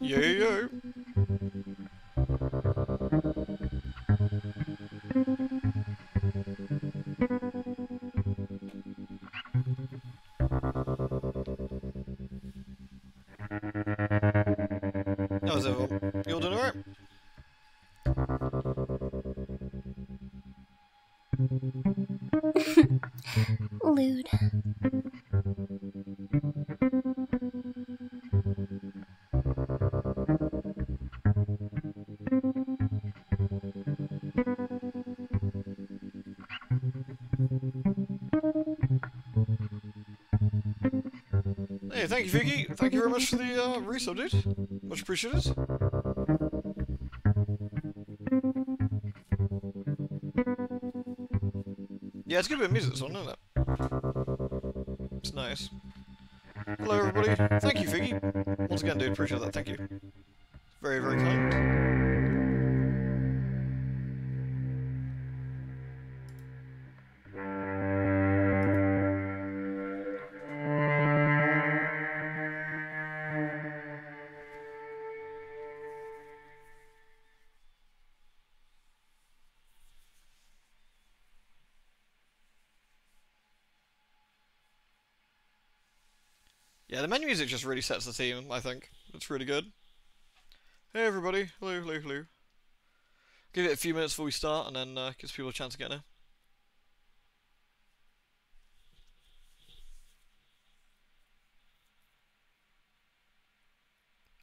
Yo, yo. How's everyone? You all doing alright? Lewd. Hey, thank you, Vicky. Thank you very much for the resub, dude. Much appreciated. Yeah, it's a good bit of music, this one, isn't it? It's nice. Hello, everybody. Thank you, Vicky. Once again, dude, appreciate that. Thank you. Very, very kind. Yeah, the menu music just really sets the theme, I think. It's really good. Hey everybody, hello, hello, hello. Give it a few minutes before we start, and then gives people a chance to get in.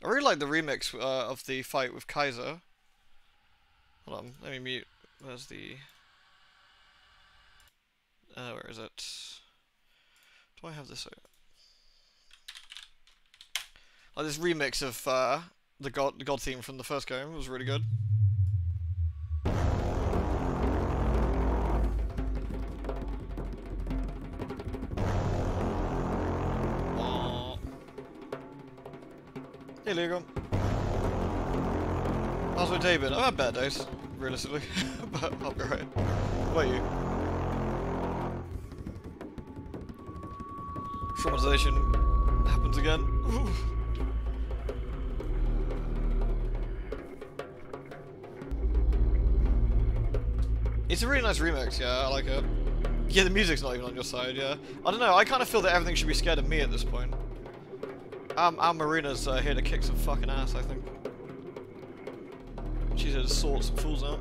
I really like the remix of the fight with Kaiser. Hold on, let me mute. Where's the... where is it? Do I have this? Like this remix of the God theme from the first game was really good. Hey Legon. How's my day been? I've had bad days, realistically, but I'll be right. What about you? Traumatization happens again. Ooh. It's a really nice remix, yeah, I like it. Yeah, the music's not even on your side, yeah. I don't know, I kind of feel that everything should be scared of me at this point. Our Marina's here to kick some fucking ass, I think. She's here to sort some fools out.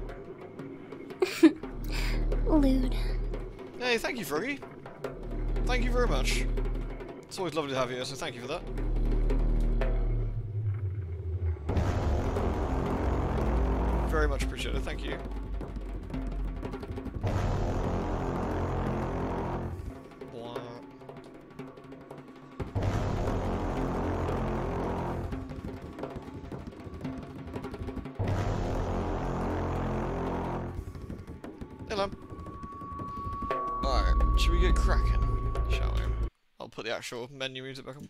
Lewd. Hey, thank you, Froggy. Thank you very much. It's always lovely to have you here, so thank you for that. Very much appreciated, thank you. Hello. Alright, should we get cracking? Shall we? I'll put the actual menu music back on.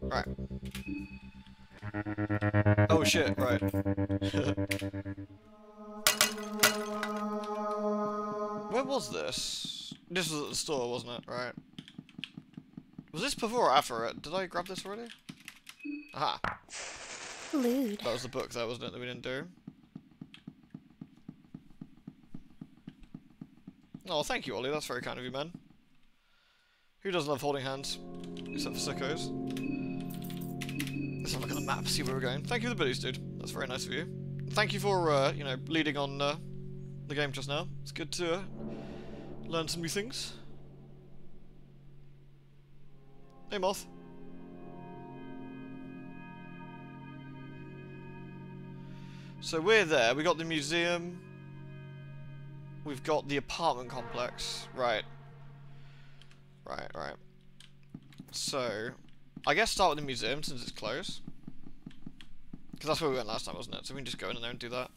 Right. Oh shit, right. Where was this? This was at the store, wasn't it? Right. Was this before or after it? Did I grab this already? Aha. Lewd. That was the book, that wasn't it, that we didn't do? Oh, thank you, Ollie. That's very kind of you, man. Who doesn't love holding hands? Except for sickos. Let's have a look at the map, see where we're going. Thank you for the biddies, dude. That's very nice of you. Thank you for, you know, leading on the game just now. It's good to learn some new things. Hey, Moth. So we're there. We got the museum. We've got the apartment complex. Right. Right, right. So, I guess start with the museum since it's closed. Because that's where we went last time, wasn't it? So we can just go in there and do that.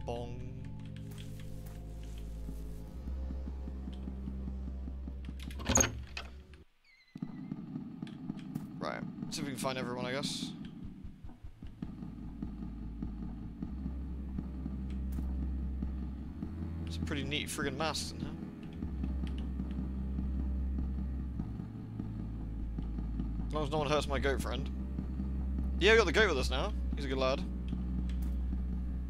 Bong. Right. See if we can find everyone, I guess. It's a pretty neat friggin' mask in here. As long as no one hurts my goat friend. Yeah, we got the goat with us now. He's a good lad.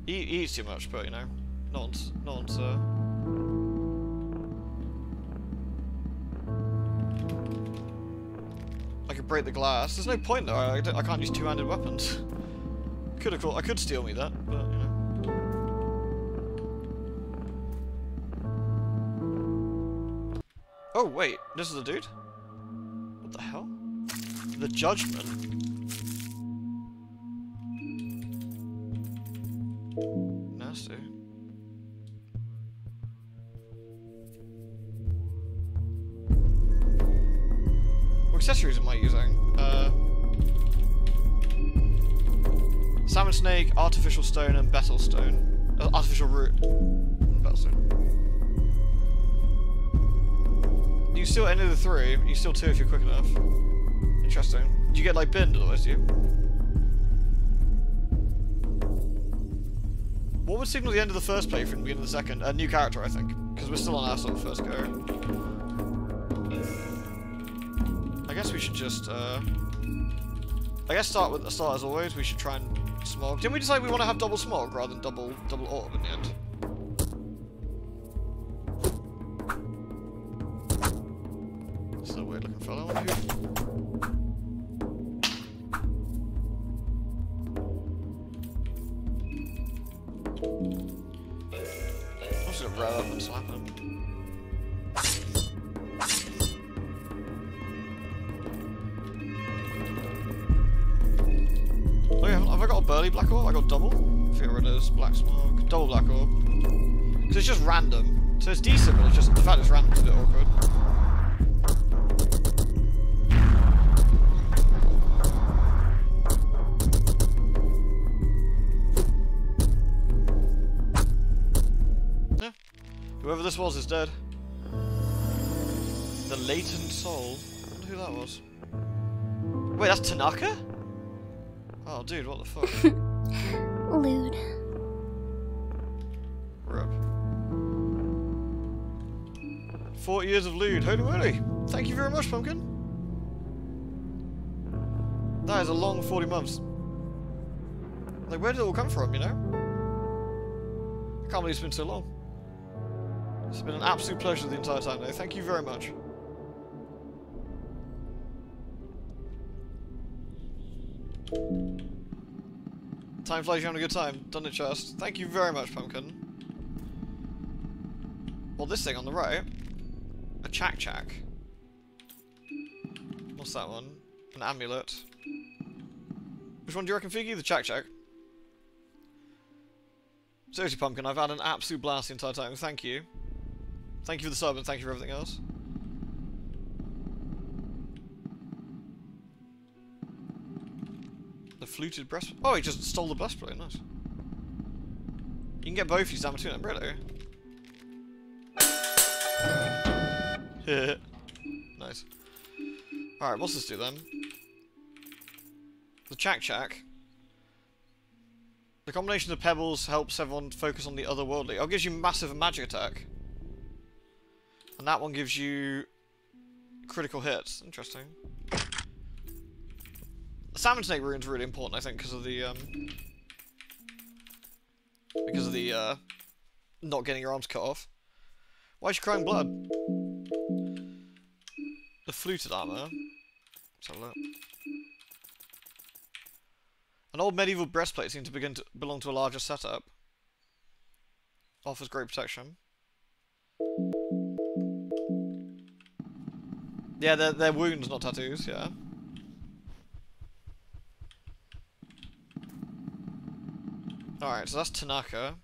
He eats too much, but you know, no one's I could break the glass. There's no point though. I can't use two-handed weapons. I could steal me that, but you know. Oh wait, this is the dude. What the hell? The Judgment. Nasty. What accessories am I using? Salmon snake, artificial stone, and betel stone. Artificial root. And betel stone. You steal any of the three. You steal two if you're quick enough. Interesting. Do you get like binned otherwise, do you? What would signal the end of the first playthrough and the beginning of the second? A new character, I think. Because we're still on our sort of first go. I guess we should just, I guess start as always, we should try and smog. Didn't we decide we want to have double smog rather than double orb in the end? This is a weird looking fellow. I wonder who... I'm just gonna rev up and slap him. Oh yeah, have I got a burly black orb? I got double? I think it is black smoke. Double black orb. Because it's just random. So it's decent, but it's just the fact it's random is a bit awkward. Whoever this was is dead. The latent soul. I wonder who that was. Wait, that's Tanaka? Oh, dude, what the fuck? Lewd. Rip. 40 years of lewd. Holy moly. Thank you very much, Pumpkin. That is a long 40 months. Like, where did it all come from, you know? I can't believe it's been so long. It's been an absolute pleasure the entire time, though. Thank you very much. Time flies, you're having a good time. Done it, chest. Thank you very much, Pumpkin. Well, this thing on the right. A chak-chak. What's that one? An amulet. Which one do you reckon, Figgy? The chak-chak. Seriously, Pumpkin, I've had an absolute blast the entire time. Thank you. Thank you for the sub and thank you for everything else. The fluted breastplate. Oh, he just stole the breastplate. Nice. You can get both these Zamatuna, really. Nice. Alright, what's this do then? The chak-chak. The combination of pebbles helps everyone focus on the otherworldly. Oh, it gives you massive magic attack. And that one gives you critical hits. Interesting. The salmon snake rune's really important, I think, because of the not getting your arms cut off. Why is she crying blood? The fluted armor. Let's have a look. An old medieval breastplate seems to belong to a larger setup. Offers great protection. Yeah, they're wounds, not tattoos, yeah. Alright, so that's Tanaka.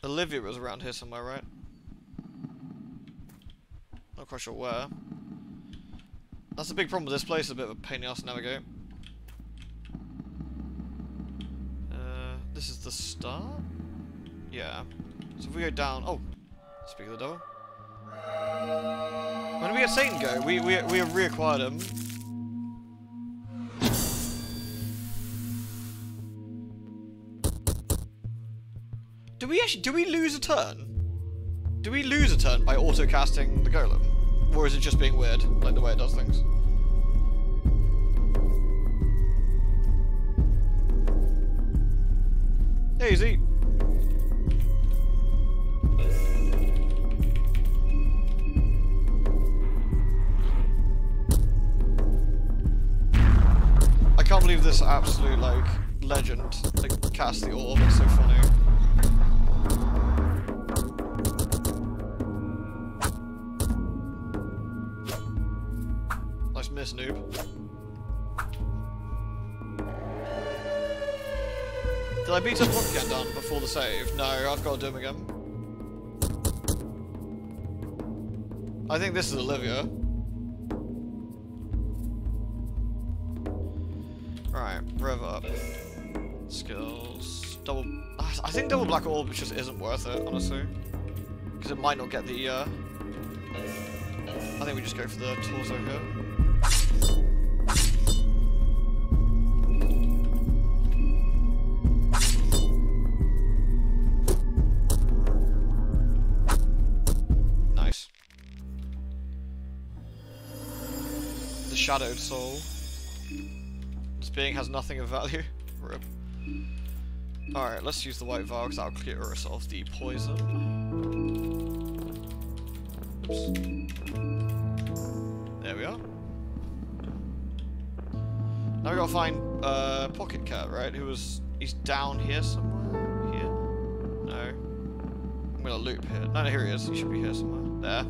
Olivia was around here somewhere, right? Not quite sure where. That's the big problem with this place, it's a bit of a pain in the ass to navigate. This is the start? Yeah. So if we go down... Oh! Speak of the devil. When did we get Satan go? We have reacquired him. Do we lose a turn? Do we lose a turn by auto casting the golem? Or is it just being weird, like the way it does things? Easy. I can't believe this absolute, like, legend, like, cast the orb. It's so funny. Nice miss, noob. Did I beat up one again done before the save? No, I've got to do him again. I think this is Olivia. Right, rev up. Skills. Double. I think double black orb just isn't worth it, honestly. Because it might not get the. I think we just go for the torso here. Nice. The shadowed soul. This being has nothing of value. Rip. Alright, let's use the white vial because that'll clear us of the poison. Oops. There we are. Now we gotta find Pocket Cat, right? He's down here somewhere. Here? No. I'm gonna loop here. No, here he is. He should be here somewhere. There.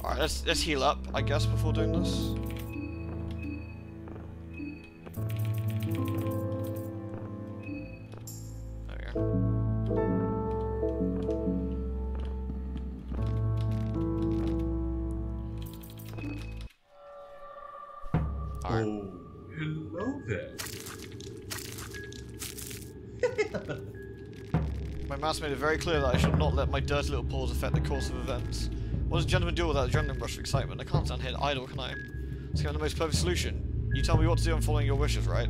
Alright, let's heal up, I guess, before doing this. Hello there. My master made it very clear that I should not let my dirty little paws affect the course of events. What does a gentleman do without adrenaline rush of excitement? I can't stand here idle, can I? Let's get the most perfect solution. You tell me what to do, I'm following your wishes, right?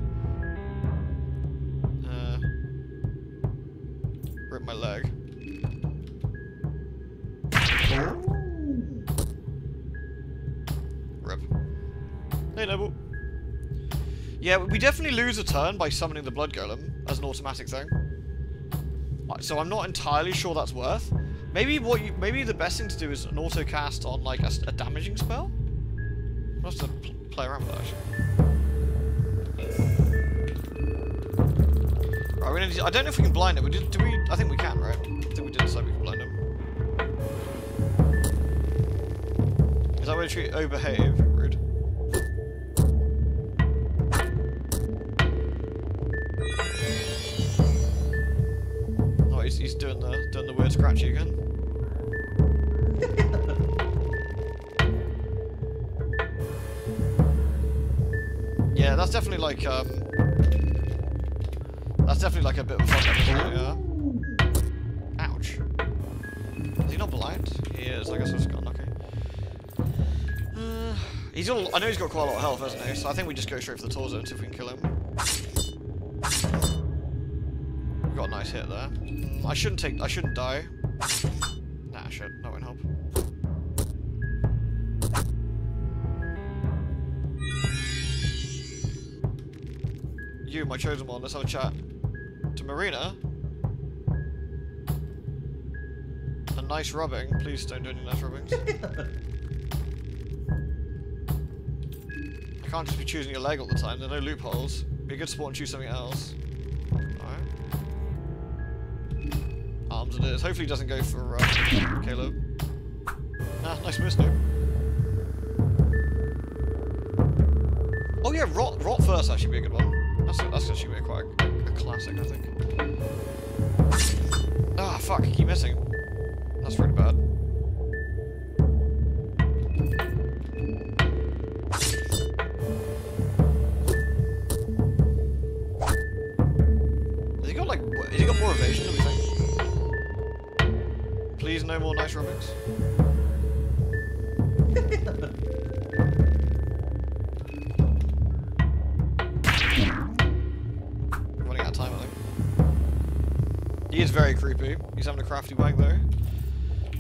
Rip my leg. Rip. Hey, Noble. Yeah, we definitely lose a turn by summoning the Blood Golem as an automatic thing. So I'm not entirely sure that's worth. Maybe the best thing to do is an auto cast on like a damaging spell. I'll have to play around with that actually. Right, I don't know if we can blind him. I think we can, right? I think we did decide we can blind him. Is that way to treat behave? Rude. Oh, he's doing the weird scratchy again. Yeah, that's definitely like a bit of a fuck up, isn't it? Yeah. Ouch. Is he not blind? He is. I guess I've just got unlucky. I know he's got quite a lot of health, hasn't he? So I think we just go straight for the torso and see if we can kill him. We got a nice hit there. I shouldn't die. Nah, shit. That won't help. You, my chosen one, let's have a chat. To Marina. A nice rubbing. Please don't do any nice rubbings. I can't just be choosing your leg all the time. There are no loopholes. Be a good sport and choose something else. Alright. Arms it is. Hopefully he doesn't go for Caleb. Ah, nice miss, dude. Oh yeah, rot first actually be a good one. That's actually quite a classic, I think. Ah, fuck, I keep missing. That's really bad. Has he got more evasion than we think? Please, no more nice rubbings. is very creepy. He's having a crafty wank though.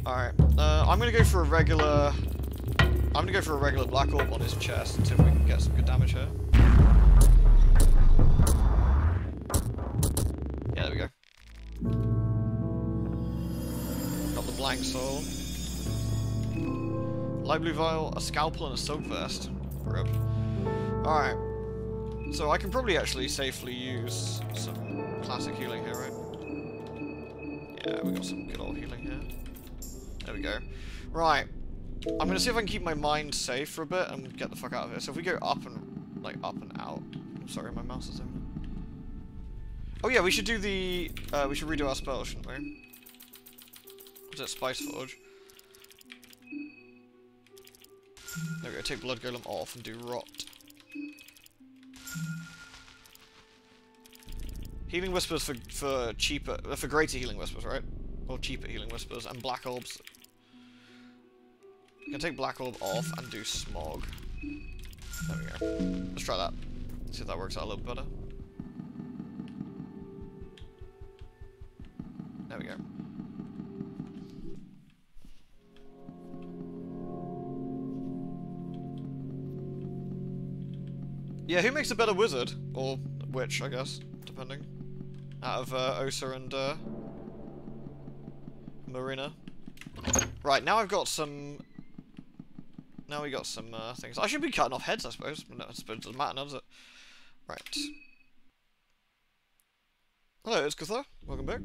Alright, I'm gonna go for a regular... I'm gonna go for a regular black orb on his chest until we can get some good damage here. Yeah, there we go. Got the blank soul. Light blue vial, a scalpel, and a silk vest. Rip. Alright. So I can probably actually safely use some classic healing here, right? Yeah, we got some good old healing here. There we go. Right. I'm gonna see if I can keep my mind safe for a bit and get the fuck out of here. So if we go up and, like, up and out. I'm sorry, my mouse is over. Oh yeah, we should do the, we should redo our spell, shouldn't we? Was it Spice Forge? There we go, take Blood Golem off and do Rot. Healing Whispers for cheaper, for greater Healing Whispers, right? Or cheaper Healing Whispers, and Black Orbs. You can take Black Orb off and do Smog. There we go. Let's try that. See if that works out a little better. There we go. Yeah, who makes a better wizard? Or witch, I guess, depending. Out of Osa and Marina. Right, now I've got some... Now we got some things. I should be cutting off heads, I suppose. But no, I suppose it doesn't matter now, does it? Right. Hello, it's Cthulhu. Welcome back.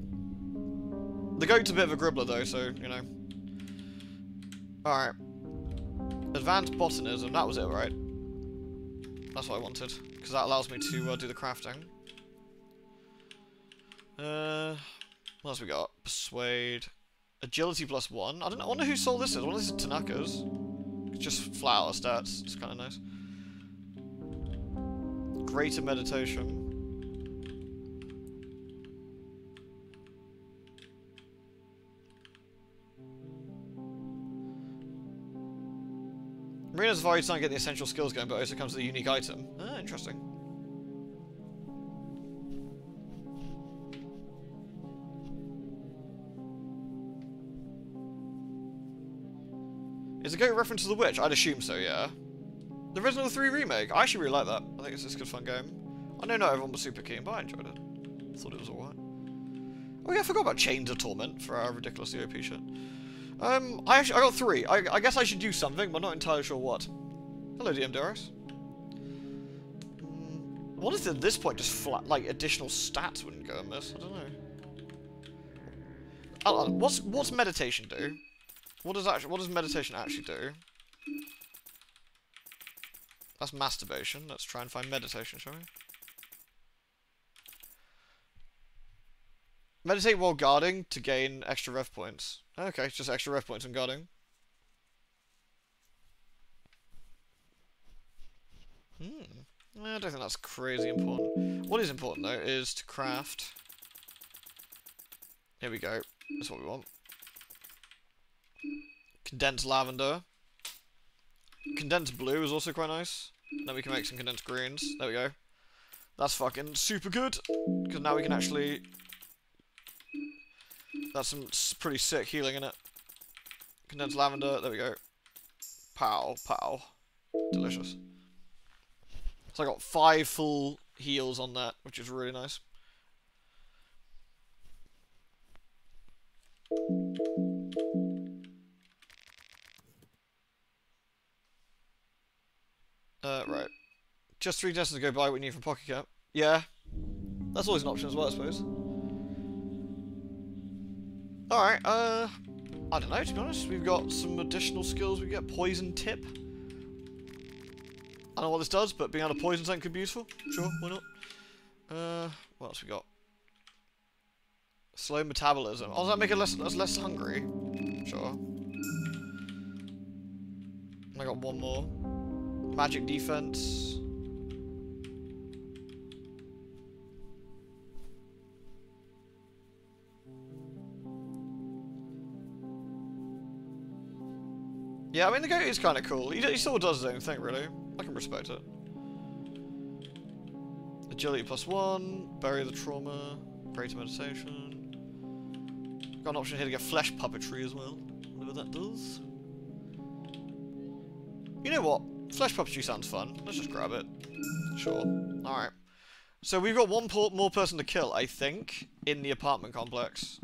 The goat's a bit of a gribbler, though, so, you know. Alright. Advanced botanism, that was it, right? That's what I wanted. Because that allows me to do the crafting. What else we got? Persuade. Agility +1. I wonder who sold this is. I wonder if this is Tanaka's. It's just flat out of stats. It's kind of nice. Greater meditation. Marina's Vari trying to get the essential skills going, but also comes with a unique item. Ah, interesting. Is the goat a reference to the witch? I'd assume so, yeah. The Resident Evil 3 remake. I actually really like that. I think it's a good fun game. I know not everyone was super keen, but I enjoyed it. Thought it was alright. Oh yeah, I forgot about Chains of Torment for our ridiculously OP shit. I got 3. I guess I should do something, but not entirely sure what. Hello, DM Darius. What if at this point just flat, like, additional stats wouldn't go in this? I don't know. What's meditation do? What does meditation actually do? That's masturbation. Let's try and find meditation, shall we? Meditate while guarding to gain extra rev points. Okay, just extra rev points and guarding. I don't think that's crazy important. What is important, though, is to craft... Here we go. That's what we want. Condensed lavender. Condensed blue is also quite nice. Then we can make some condensed greens. There we go. That's fucking super good. Because now we can actually... That's some pretty sick healing in it. Condensed lavender. There we go. Pow. Pow. Delicious. So I got 5 full heals on that, which is really nice. Right. Just 3 destinies to go by what you need from Pocket Cap. Yeah. That's always an option as well, I suppose. Alright, I don't know, to be honest. We've got some additional skills. We get Poison Tip. I don't know what this does, but being able to poison something could be useful. Sure, why not? What else we got? Slow metabolism. Oh, does that make it less hungry? Sure. I got one more. Magic defense. Yeah, I mean, the goat is kind of cool. He still does his own thing, really. I can respect it. Agility +1, bury the trauma, greater meditation. Got an option here to get flesh puppetry as well. Whatever that does. You know what? Flesh puppetry sounds fun. Let's just grab it. Sure. Alright. So we've got one more person to kill, I think, in the apartment complex.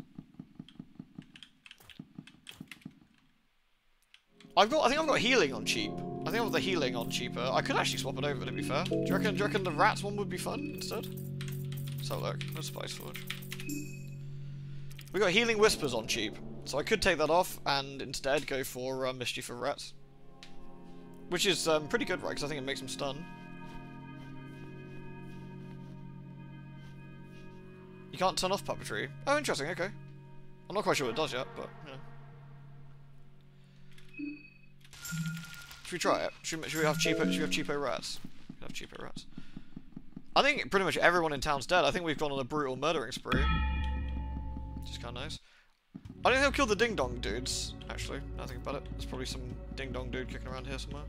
I think I've got healing on cheap. I think I've got the healing on cheaper. I could actually swap it over, to be fair. Do you reckon the rats one would be fun instead? Let's have a look. No Spice Forge. We got healing whispers on cheap, so I could take that off and instead go for mischief of rats, which is pretty good, right? Because I think it makes them stun. You can't turn off puppetry. Oh, interesting. Okay, I'm not quite sure what it does yet, but you know. Should we try it? Should we have cheapo? Should we have cheapo rats? We have cheapo rats. I think pretty much everyone in town's dead. I think we've gone on a brutal murdering spree. Which is kind of nice. I don't think they'll kill the ding dong dudes, actually. Now I think about it. There's probably some ding dong dude kicking around here somewhere.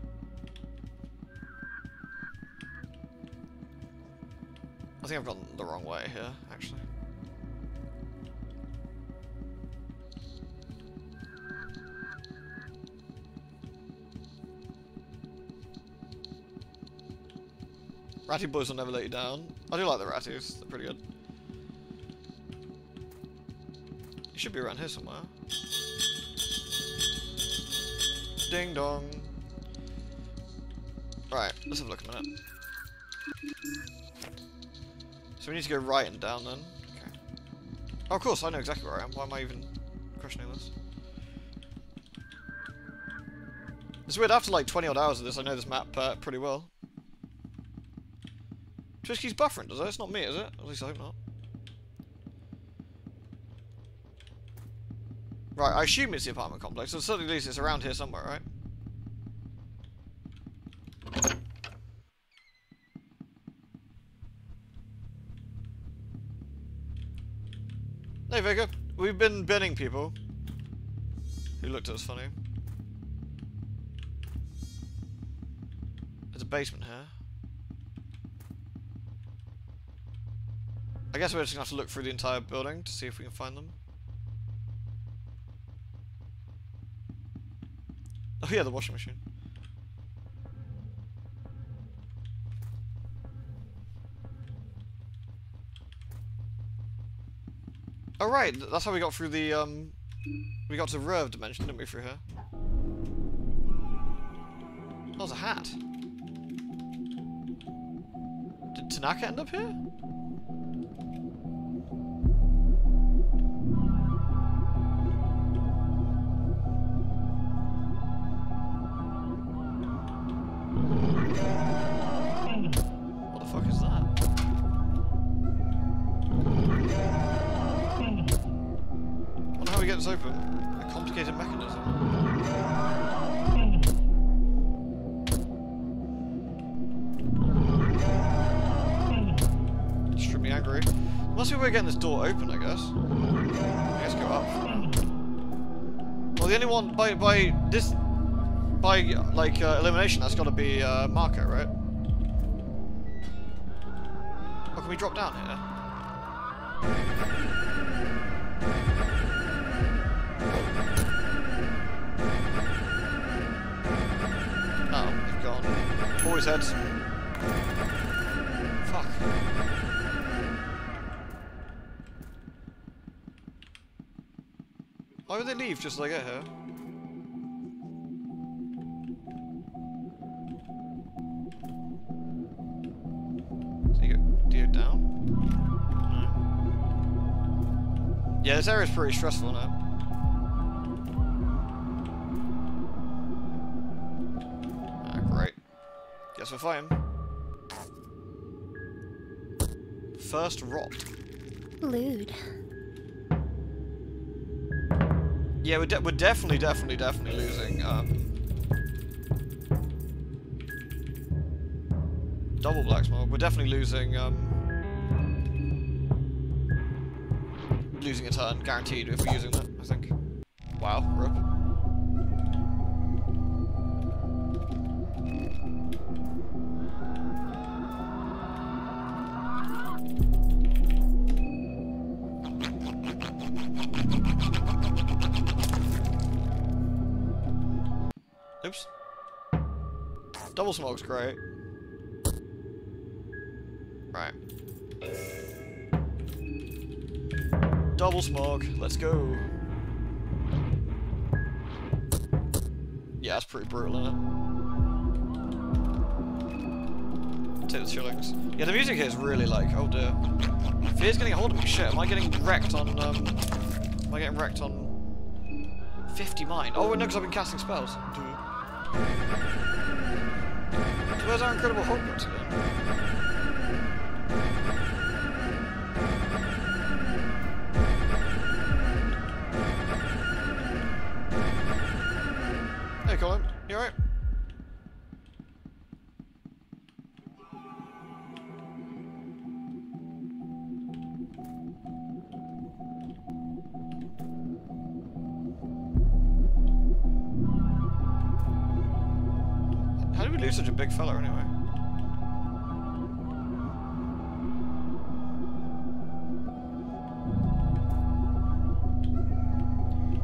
I think I've gone the wrong way here, actually. Ratty boys will never let you down. I do like the ratties, they're pretty good. He should be around here somewhere. Ding dong. Right, let's have a look a minute. So we need to go right and down then. Okay. Oh, of course, I know exactly where I am. Why am I even questioning this? It's weird, after like 20 odd hours of this, I know this map pretty well. Just keeps buffering, does it? It's not me, is it? At least I hope not. Right, I assume it's the apartment complex, so certainly at least it's around here somewhere, right? Hey Vega, we've been binning people who looked at us funny. There's a basement here. I guess we're just gonna have to look through the entire building to see if we can find them. Oh yeah, the washing machine. Oh right, that's how we got through the we got to Rev dimension, didn't we, through here? That was a hat. Did Tanaka end up here? What the fuck is that? I wonder how we get this open. A complicated mechanism. Should be angry. Must be a way of getting this door open, I guess. Let's go up. Well, the only one by elimination, that's got to be Marco, right? Oh, can we drop down here? Oh, they've gone. Boys' heads. Fuck. Why would they leave just as I get here? Do you go down? No. Yeah, this area's pretty stressful now. Ah, great. Guess we're fighting. First rot. Lewd. Yeah, we're definitely losing. Double black smoke. We're definitely losing. Losing a turn, guaranteed, if we're using that. I think. Wow, rip. Oops. Double smoke's great. Right. Double smoke. Let's go. Yeah, that's pretty brutal, isn't it? Take the shillings. Yeah, the music here is really like, oh dear. Fear's getting a hold of me. Shit, am I getting wrecked on, am I getting wrecked on 50 mine? Oh, no, because I've been casting spells. So where's our incredible Hogwarts again? Hey, Colin. You alright? How did we lose such a big fella anyway?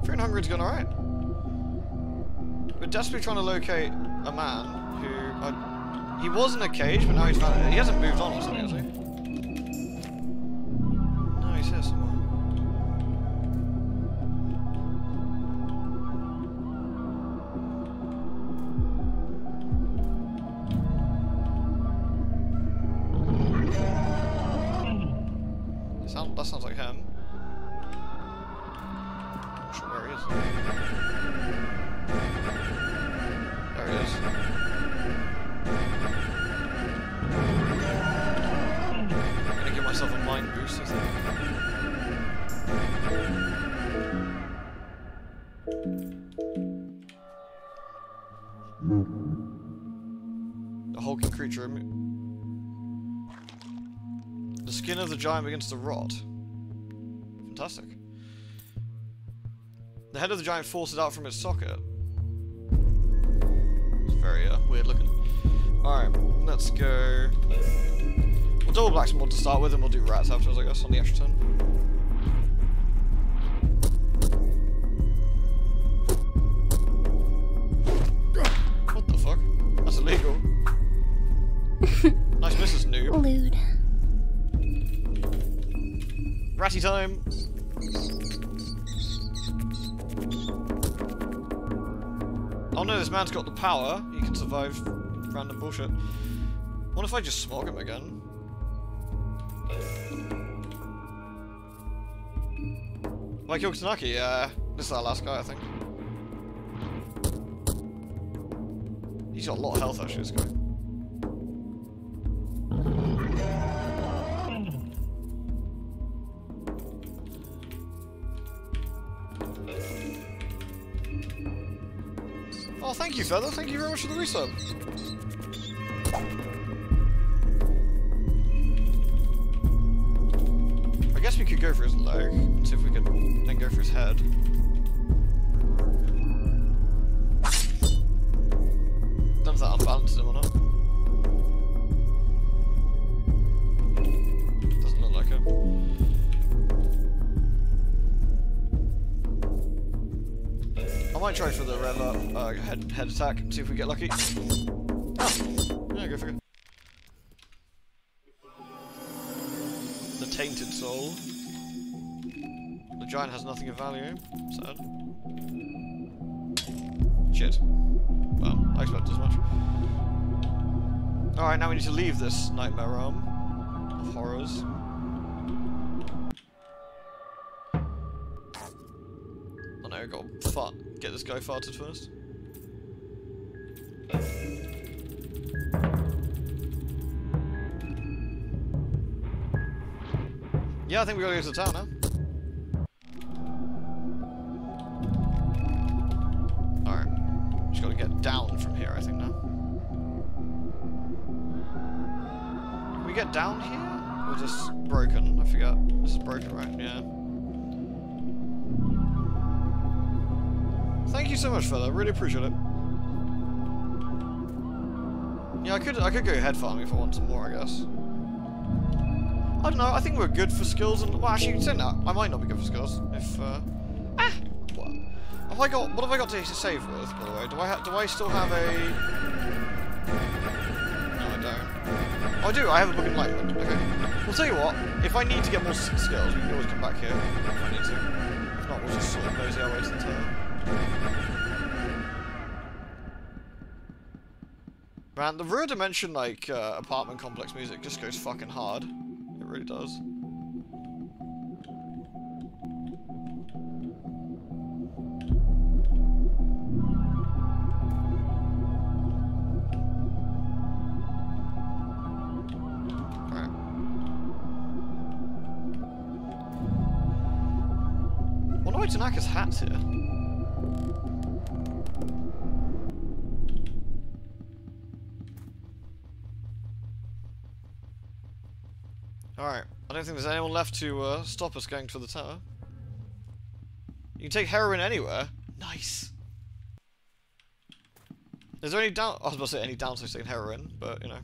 Fear and Hungering's gone alright. We're desperately trying to locate a man who... he was in a cage, but now he's found it. He hasn't moved on or something, has he? No, he's here somewhere. That sounds like him. Not sure where he is. There he is. I'm gonna give myself a mind boost, I think. The hulking creature. The skin of the giant begins to rot. Fantastic. The head of the giant forces out from its socket. It's very weird looking. Alright, let's go. We'll double blacksmith mod to start with, and we'll do rats afterwards, I guess, on the extra turn. What the fuck? That's illegal. Nice misses, noob. Lewd. Ratty time! Oh no, this man's got the power. He can survive random bullshit. What if I just smog him again? Have I killed Tanaki? Yeah. This is our last guy, I think. He's got a lot of health, actually, this guy. Oh, thank you, fella. Thank you very much for the resub. I guess we could go for his leg and see if we could then go for his head. Don't know if that unbalances him or not. Doesn't look like it. I might try for the rev up head attack and see if we get lucky. Oh, yeah, go figure. The tainted soul. The giant has nothing of value. Sad. Shit. Well, I expected as much. Alright, now we need to leave this nightmare realm of horrors. Oh no, gotta get this guy farted first. Yeah, I think we gotta go to the town now. Alright. Just gotta get down from here, I think, now. Can we get down here? Or is this broken? I forget. This is broken, right? Yeah. Thank you so much, fella. Really appreciate it. Yeah, I could go head farming if I want some more, I guess. I don't know, I think we're good for skills, and well, actually, you can say that. I might not be good for skills if, what? Have I got... What have I got to save with, by the way? Do I still have a... No, I don't. Oh, I do. I have a book of enlightenment. Okay. We'll tell you what. If I need to get more skills, we can always come back here if I need to. If not, we'll just sort of mosey our way to the tower. Man, the Rear Dimension, like, apartment complex music just goes fucking hard. It really does. Why Tanaka's hat's here? Alright, I don't think there's anyone left to stop us going to the tower. You can take heroin anywhere. Nice. Is there any I was about to say any downside to taking heroin, but you know.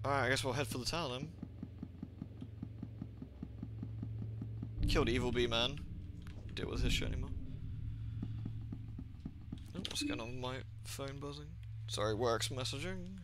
Alright, I guess we'll head for the tower then. Killed Evil Bee Man. Deal with his shit anymore. Oh, what's going on with my phone buzzing? Sorry, works messaging.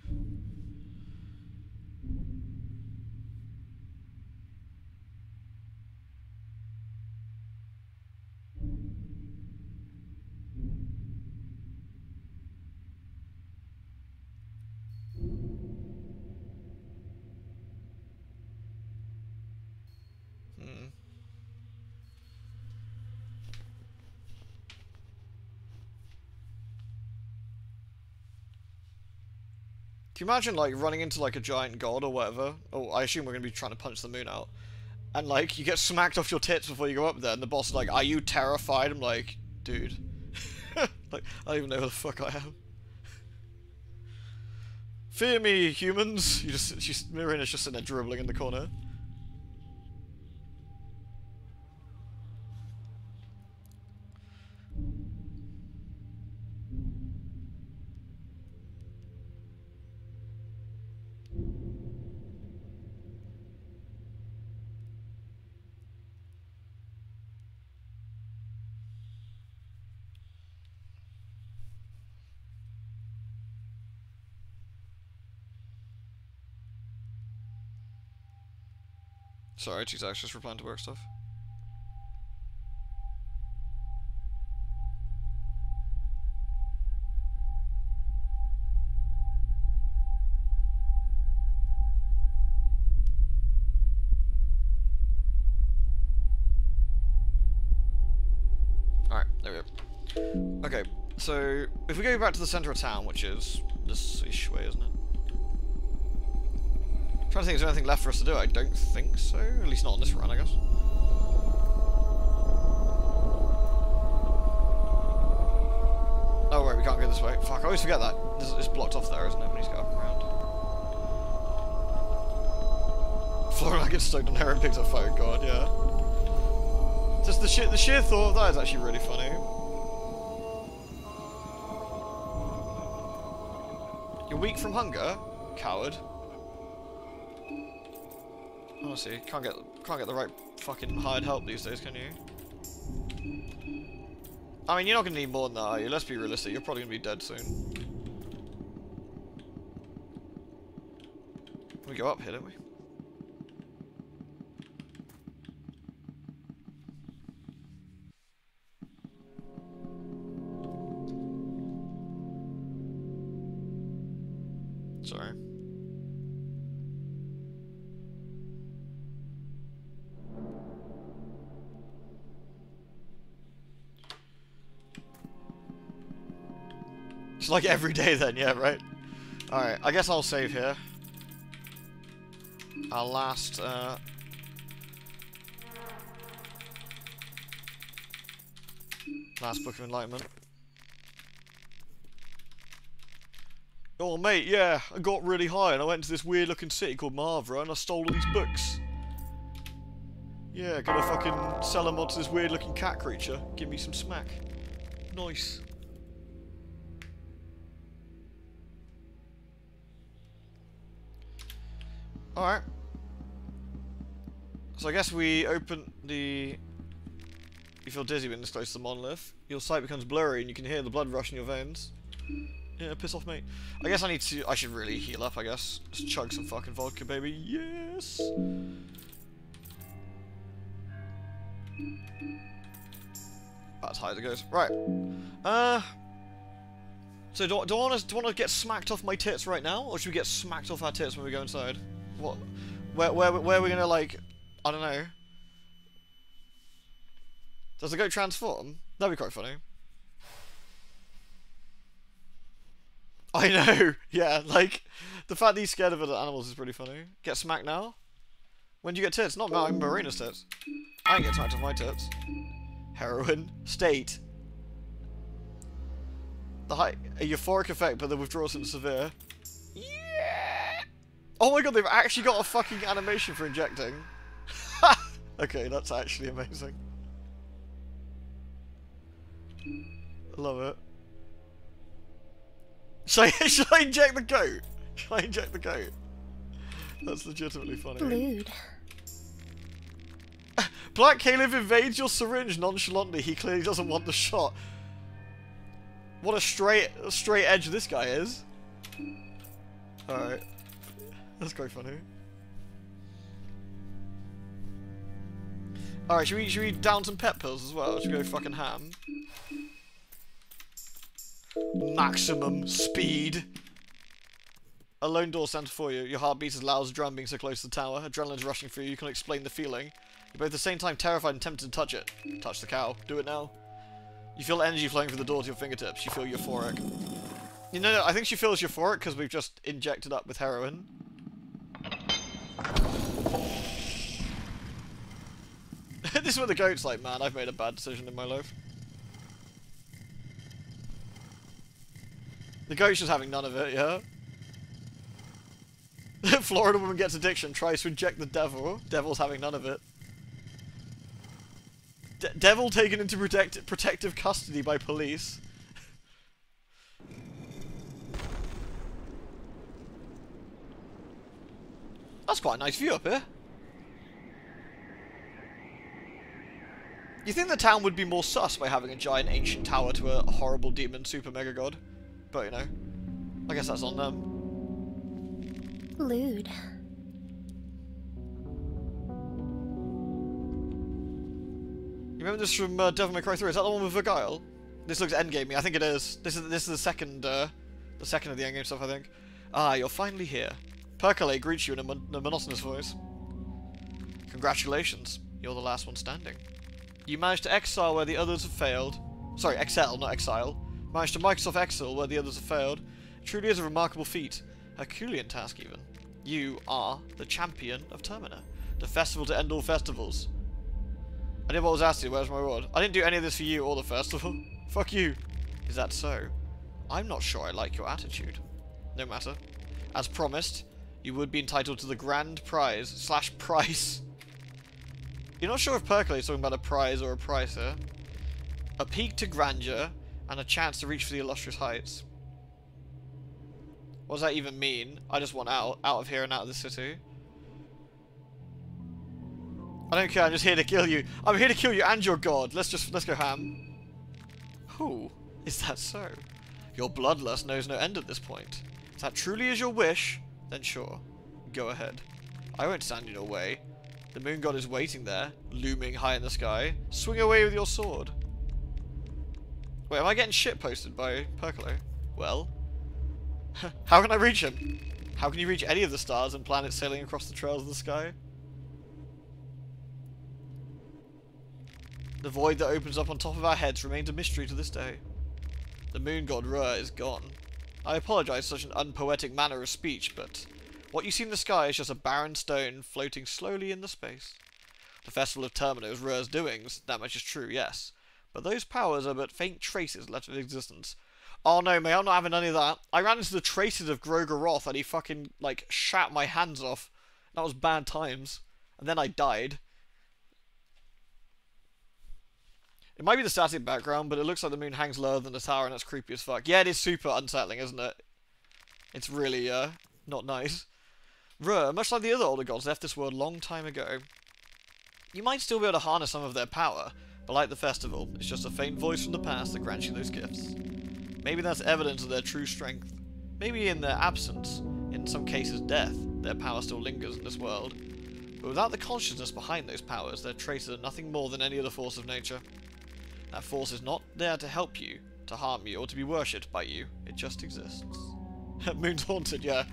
Can you imagine, like, running into, like, a giant god or whatever? Oh, I assume we're going to be trying to punch the moon out. And, like, you get smacked off your tits before you go up there, and the boss is like, are you terrified? I'm like, dude. Like, I don't even know who the fuck I am. Fear me, humans! Mirina's just sitting there dribbling in the corner. Sorry, she's actually just replying to work stuff. Alright, there we go. Okay, so if we go back to the center of town, which is this-ish way, isn't it? I'm trying to think if there's anything left for us to do. I don't think so. At least not on this run, I guess. Oh, wait, we can't go this way. Fuck, I always forget that. It's blocked off there, isn't it? We need to go up and around. Flora gets stoked on heroin picks up phone. God, yeah. Just the sheer thought of that is actually really funny. You're weak from hunger? Coward. Honestly, can't get the right fucking hired help these days, can you? I mean, you're not gonna need more than that, are you? Let's be realistic. You're probably gonna be dead soon. We go up here, don't we? Sorry. It's like every day then, yeah, right? Alright, I guess I'll save here. Our last, last Book of Enlightenment. Oh, mate, yeah, I got really high and I went to this weird looking city called Marvra and I stole all these books. Yeah, gonna fucking sell them on to this weird looking cat creature. Give me some smack. Nice. Alright. So I guess we open the... You feel dizzy when this close to the monolith. Your sight becomes blurry and you can hear the blood rush in your veins. Yeah, piss off, mate. I guess I should really heal up, I guess. Just chug some fucking vodka, baby. Yes! That's how it goes. Right. So do I want to get smacked off my tits right now, or should we get smacked off our tits when we go inside? What? Where are we gonna, like, I don't know. Does the goat transform? That'd be quite funny. I know. Yeah, like the fact that he's scared of other animals is pretty funny. Get smacked now? When do you get tits? Not Marina's tits. I ain't get smacked off my tits. Heroin. State. A euphoric effect, but the withdrawal symptoms severe. Yeah! Oh my god, they've actually got a fucking animation for injecting. Okay, that's actually amazing. Love it. Should I inject the goat? Should I inject the goat? That's legitimately funny. Lewd. Black Caleb invades your syringe nonchalantly. He clearly doesn't want the shot. What a straight edge this guy is. Alright. That's quite funny. Alright, should we down some pet pills as well? Should we go fucking ham? Maximum speed. A lone door stands for you. Your heart beats as loud as a drum being so close to the tower. Adrenaline's rushing through you. You can't explain the feeling. You're both at the same time terrified and tempted to touch it. Touch the cow. Do it now. You feel energy flowing through the door to your fingertips. You feel euphoric. You know, I think she feels euphoric because we've just injected up with heroin. This is what the goat's like, man. I've made a bad decision in my life. The goat's just having none of it, yeah? Florida woman gets addiction, tries to inject the devil. Devil's having none of it. Devil taken into protective custody by police. That's quite a nice view up here. You think the town would be more sus by having a giant ancient tower to a horrible demon super mega god? But, you know, I guess that's on them. Lewd. You remember this from Devil May Cry 3? Is that the one with Vergile? This looks endgamey. I think it is. This is the second of the endgame stuff, I think. Ah, you're finally here. Percolate greets you in a monotonous voice. Congratulations. You're the last one standing. You managed to exile where the others have failed. Sorry, excel, not exile. Managed to Microsoft Excel where the others have failed. It truly is a remarkable feat. Herculean task, even. You are the champion of Termina. The festival to end all festivals. I did what was asked of you. Where's my reward? I didn't do any of this for you or the festival. Fuck you. Is that so? I'm not sure I like your attitude. No matter. As promised, you would be entitled to the grand prize / price. You're not sure if Percolate's talking about a prize or a price here. A peak to grandeur and a chance to reach for the illustrious heights. What does that even mean? I just want out of here and out of the city. I don't care, I'm just here to kill you. I'm here to kill you and your god. Let's go ham. Who? Is that so? Your bloodlust knows no end at this point. If that truly is your wish, then sure. Go ahead. I won't stand in your way. The moon god is waiting there, looming high in the sky. Swing away with your sword. Wait, am I getting shit posted by Percolate? Well, how can I reach him? How can you reach any of the stars and planets sailing across the trails of the sky? The void that opens up on top of our heads remains a mystery to this day. The moon god Ra is gone. I apologize for such an unpoetic manner of speech, but what you see in the sky is just a barren stone floating slowly in the space. The festival of Termina is Ra's doings, that much is true, yes. But those powers are but faint traces left of existence. Oh no, mate, I'm not having any of that. I ran into the traces of Grogaroth and he fucking, like, shat my hands off. That was bad times. And then I died. It might be the static background, but it looks like the moon hangs lower than the tower and that's creepy as fuck. Yeah, it is super unsettling, isn't it? It's really, not nice. Much like the other older gods, left this world long time ago. You might still be able to harness some of their power, but like the festival, it's just a faint voice from the past that grants you those gifts. Maybe that's evidence of their true strength. Maybe in their absence, in some cases death, their power still lingers in this world. But without the consciousness behind those powers, their traces are nothing more than any other force of nature. That force is not there to help you, to harm you, or to be worshipped by you. It just exists. Moon's haunted, yeah.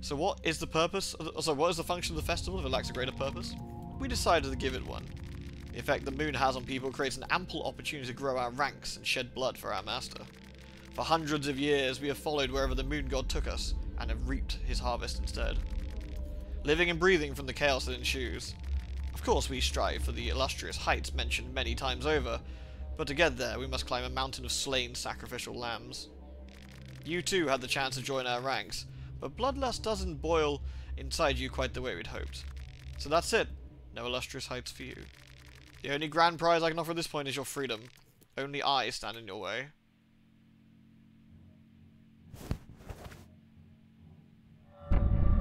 So what is the purpose? What is the function of the festival if it lacks a greater purpose? We decided to give it one. The effect the moon has on people creates an ample opportunity to grow our ranks and shed blood for our master. For hundreds of years, we have followed wherever the moon god took us, and have reaped his harvest instead. Living and breathing from the chaos that ensues. Of course, we strive for the illustrious heights mentioned many times over, but to get there, we must climb a mountain of slain sacrificial lambs. You too had the chance to join our ranks, but bloodlust doesn't boil inside you quite the way we'd hoped. So that's it. No illustrious heights for you. The only grand prize I can offer at this point is your freedom. Only I stand in your way.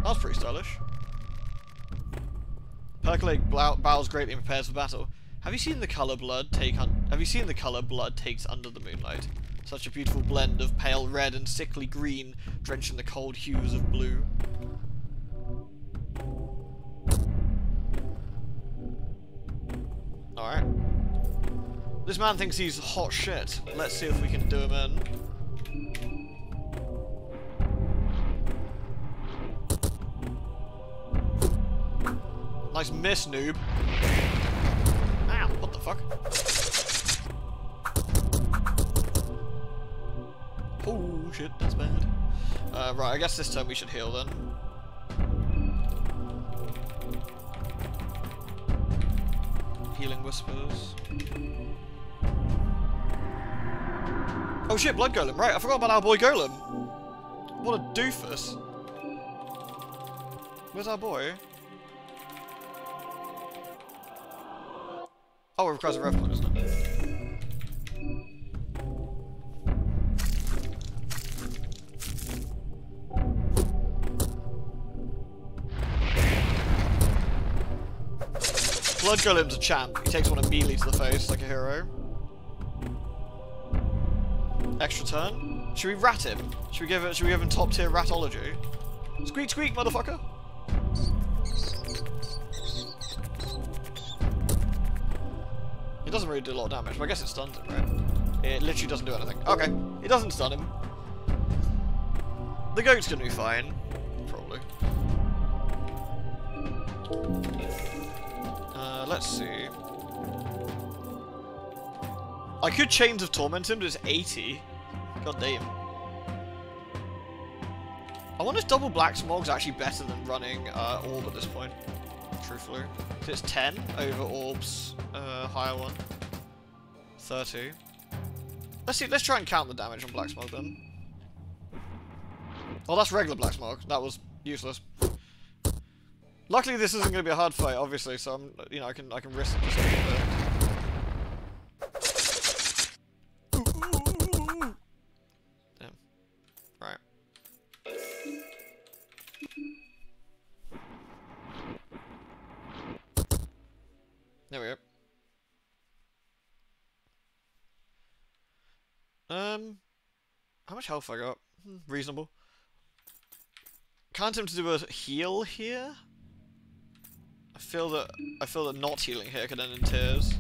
That's pretty stylish. Percolate bows greatly and prepares for battle. Have you seen the color blood takes under the moonlight? Such a beautiful blend of pale red and sickly green, drenched in the cold hues of blue. Alright. This man thinks he's hot shit. Let's see if we can do him in. Nice miss, noob. Ow, what the fuck? Oh shit, that's bad. Right, I guess this time we should heal then. Healing whispers. Oh shit, blood golem. Right, I forgot about our boy golem. What a doofus. Where's our boy? Oh, it requires a rev point, doesn't it? Blood Golem's a champ. He takes one immediately to the face like a hero. Extra turn. Should we rat him? Should we give him top tier ratology? Squeak squeak, motherfucker! It doesn't really do a lot of damage, but I guess it stuns him, right? It literally doesn't do anything. Okay, it doesn't stun him. The goat's gonna be fine. Probably. Let's see. I could Chains of Torment him, but it's 80. God damn. I wonder if double black smog's actually better than running orb at this point. Truthfully. So it's 10 over orb's higher one. 30. Let's see, let's try and count the damage on black smog then. Oh, that's regular black smog. That was useless. Luckily, this isn't going to be a hard fight, obviously, so I'm, you know, I can risk it just a little bit. Damn. Right. There we go. How much health I got? Reasonable. Can't attempt to do a heal here. I feel that not healing here could end in tears.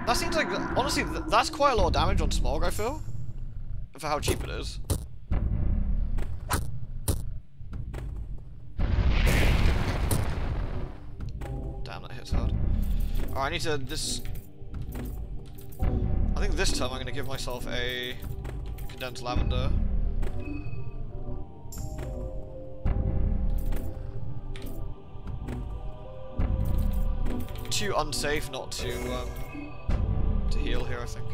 That seems like, honestly, that's quite a lot of damage on Smog, I feel, for how cheap it is. Damn, that hits hard. Alright, I need to I think this time I'm gonna give myself a condensed lavender. Too unsafe not to heal here, I think.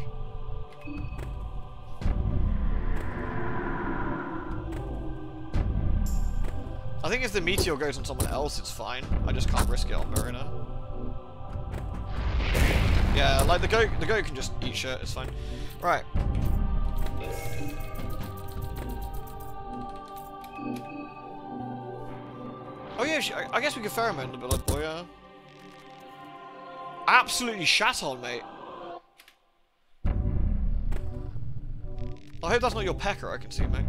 I think if the meteor goes on someone else, it's fine. I just can't risk it on Marina. Yeah, like the goat can just eat shit. It's fine. Right. yeah, I guess we could pheromone the blood boy, yeah. Absolutely shat on, mate. I hope that's not your pecker I can see, mate.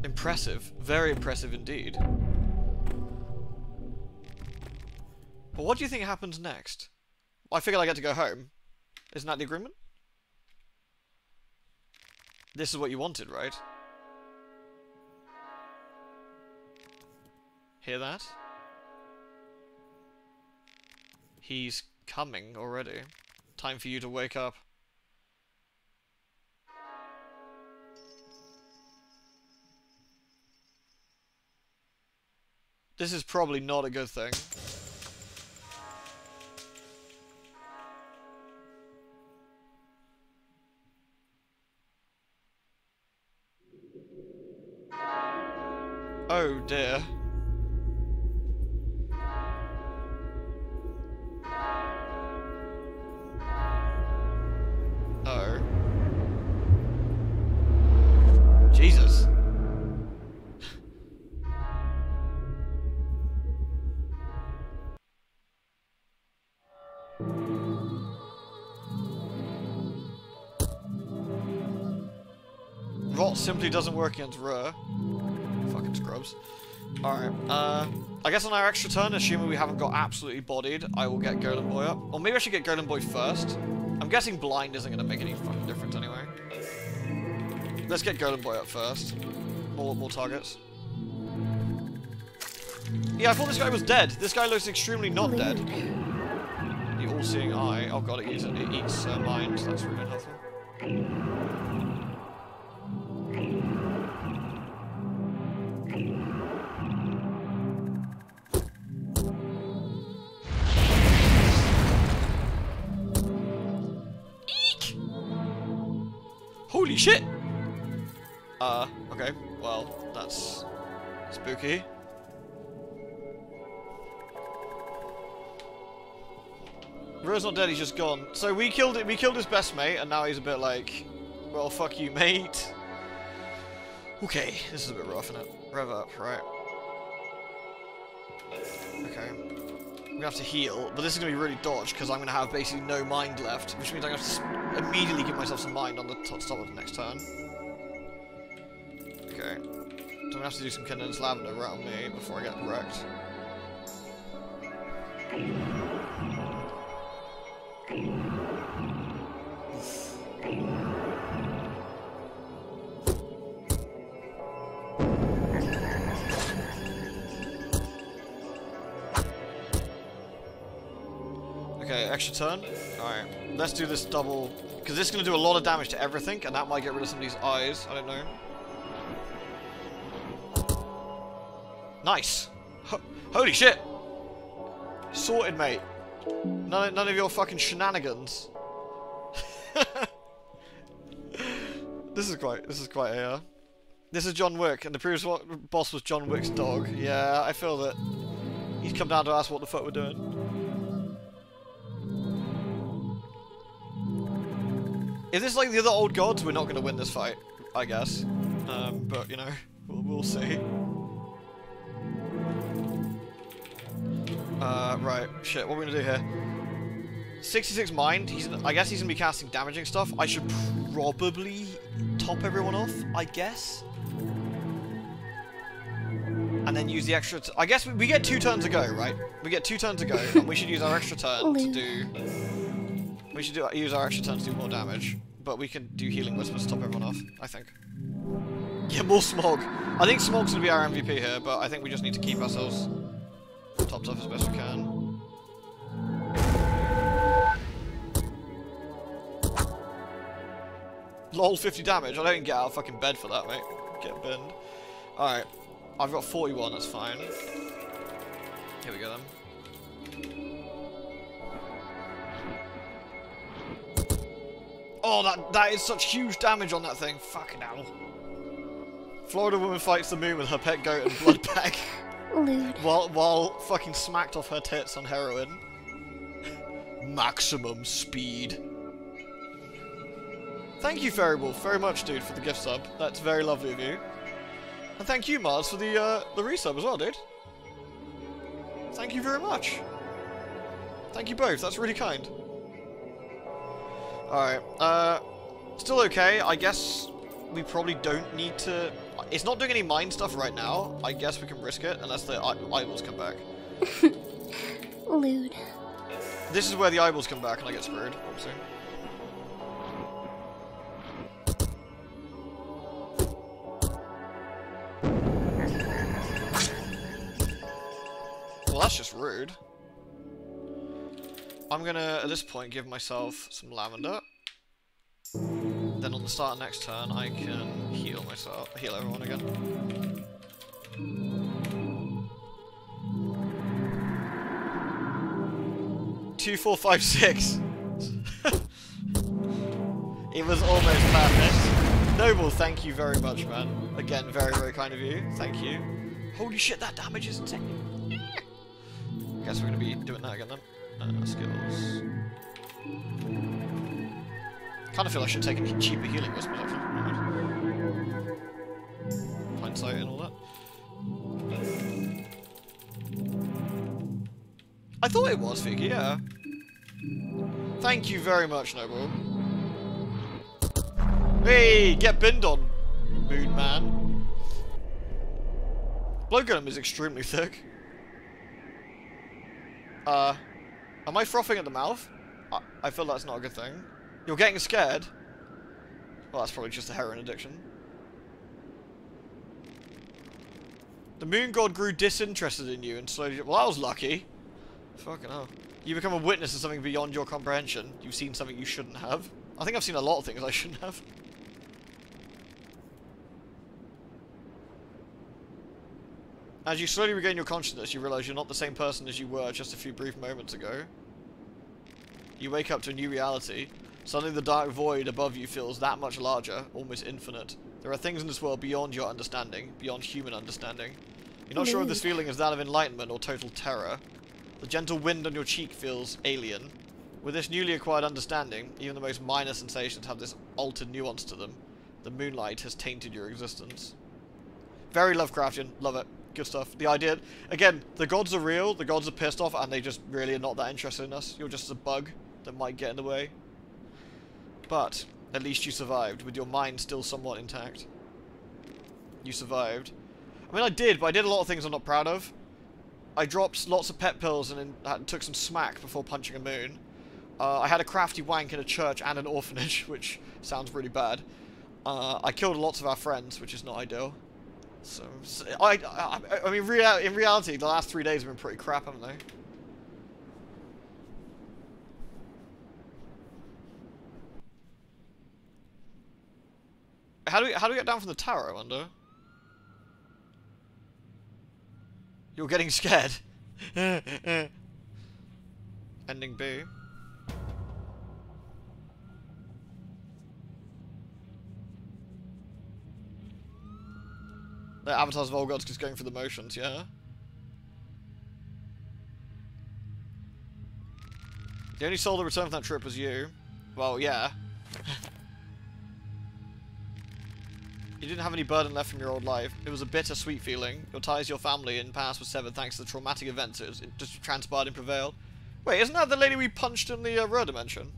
Impressive. Very impressive indeed. But what do you think happens next? I figured I get to go home. Isn't that the agreement? This is what you wanted, right? Hear that? He's coming already. Time for you to wake up. This is probably not a good thing. Oh dear. Oh. Jesus. Rot simply doesn't work against Rur. Fucking scrubs. Alright, I guess on our extra turn, assuming we haven't got absolutely bodied, I will get Golem Boy up. Or maybe I should get Golem Boy first. I'm guessing blind isn't going to make any fucking difference anyway. Let's get Golem Boy up first. More targets. Yeah, I thought this guy was dead. This guy looks extremely not dead. The all-seeing eye. Oh god, it eats mind. That's really unhelpful. Holy shit! Okay, well, that's spooky. Rur's not dead, he's just gone. So we killed his best mate, and now he's a bit like, well, fuck you, mate. Okay, this is a bit rough, isn't it? Rev up, right. Okay. I'm gonna have to heal, but this is gonna be really dodged, because I'm gonna have basically no mind left, which means I'm gonna have to immediately give myself some mind on the top of the next turn. Okay. So I'm gonna have to do some condensed lavender right on me before I get wrecked. Okay, extra turn. Alright, let's do this double, because this is going to do a lot of damage to everything, and that might get rid of some of these eyes. I don't know. Nice! Holy shit! Sorted, mate. None of your fucking shenanigans. This is quite a, this is John Wick, and the previous boss was John Wick's dog. Yeah, I feel that he's come down to ask what the fuck we're doing. If this is like the other old gods, we're not going to win this fight, I guess. But, you know, we'll see. Right, shit, what are we going to do here? 66 mind, I guess he's going to be casting damaging stuff. I should probably top everyone off, I guess. And then use the extra... I guess we get 2 turns to go, right? We get 2 turns to go, and we should use our extra turn to do... We should use our extra turn to do more damage. But we can do Healing Whispers to top everyone off, I think. Yeah, more Smog. I think Smog's going to be our MVP here, but I think we just need to keep ourselves topped off as best we can. Lol, 50 damage. I don't get out of fucking bed for that, mate. Get binned. Alright. I've got 41, that's fine. Here we go then. Oh, that is such huge damage on that thing. Fucking hell. Florida woman fights the moon with her pet goat and blood bag. while fucking smacked off her tits on heroin. Maximum speed. Thank you, Fairy Wolf, very much, dude, for the gift sub. That's very lovely of you. And thank you, Mars, for the resub as well, dude. Thank you very much. Thank you both, that's really kind. Alright, still okay. I guess we probably don't need to... It's not doing any mine stuff right now. I guess we can risk it, unless the eyeballs come back. Lewd. This is where the eyeballs come back and I get screwed, obviously. Well, that's just rude. I'm gonna, at this point, give myself some lavender. Then on the start of next turn, I can heal myself, heal everyone again. 2, 4, 5, 6. It was almost perfect. Noble, thank you very much, man. Again, very, very kind of you. Thank you. Holy shit, that damage is insane. Guess we're gonna be doing that again then. Skills. Kind of feel I should take a cheaper healing whispers actually. Hindsight and all that. I thought it was Figgy, yeah. Thank you very much, Noble. Hey, get binned on, Moon Man. Blowgun is extremely thick. Am I frothing at the mouth? I feel that's not a good thing. You're getting scared? Well, that's probably just a heroin addiction. The moon god grew disinterested in you and slowly... Well, that was lucky. Fucking hell. You become a witness to something beyond your comprehension. You've seen something you shouldn't have. I think I've seen a lot of things I shouldn't have. As you slowly regain your consciousness, you realise you're not the same person as you were just a few brief moments ago. You wake up to a new reality. Suddenly the dark void above you feels that much larger, almost infinite. There are things in this world beyond your understanding, beyond human understanding. You're not sure if this feeling is that of enlightenment or total terror. The gentle wind on your cheek feels alien. With this newly acquired understanding, even the most minor sensations have this altered nuance to them. The moonlight has tainted your existence. Very Lovecraftian, love it. Good stuff. The idea, again, the gods are real, the gods are pissed off, and they just really are not that interested in us. You're just a bug that might get in the way. But, at least you survived, with your mind still somewhat intact. You survived. I mean, I did, but I did a lot of things I'm not proud of. I dropped lots of pet pills and took some smack before punching a moon. I had a crafty wank in a church and an orphanage, which sounds really bad. I killed lots of our friends, which is not ideal. So I mean, in reality, the last 3 days have been pretty crap, haven't they? How do we get down from the tower, I wonder? You're getting scared. Ending B. The avatars of all gods just going through the motions, yeah? The only soul that returned from that trip was you. Well, yeah. You didn't have any burden left from your old life. It was a bittersweet feeling. Your ties to your family in the past were severed thanks to the traumatic events it just transpired and prevailed. Wait, isn't that the lady we punched in the rare dimension?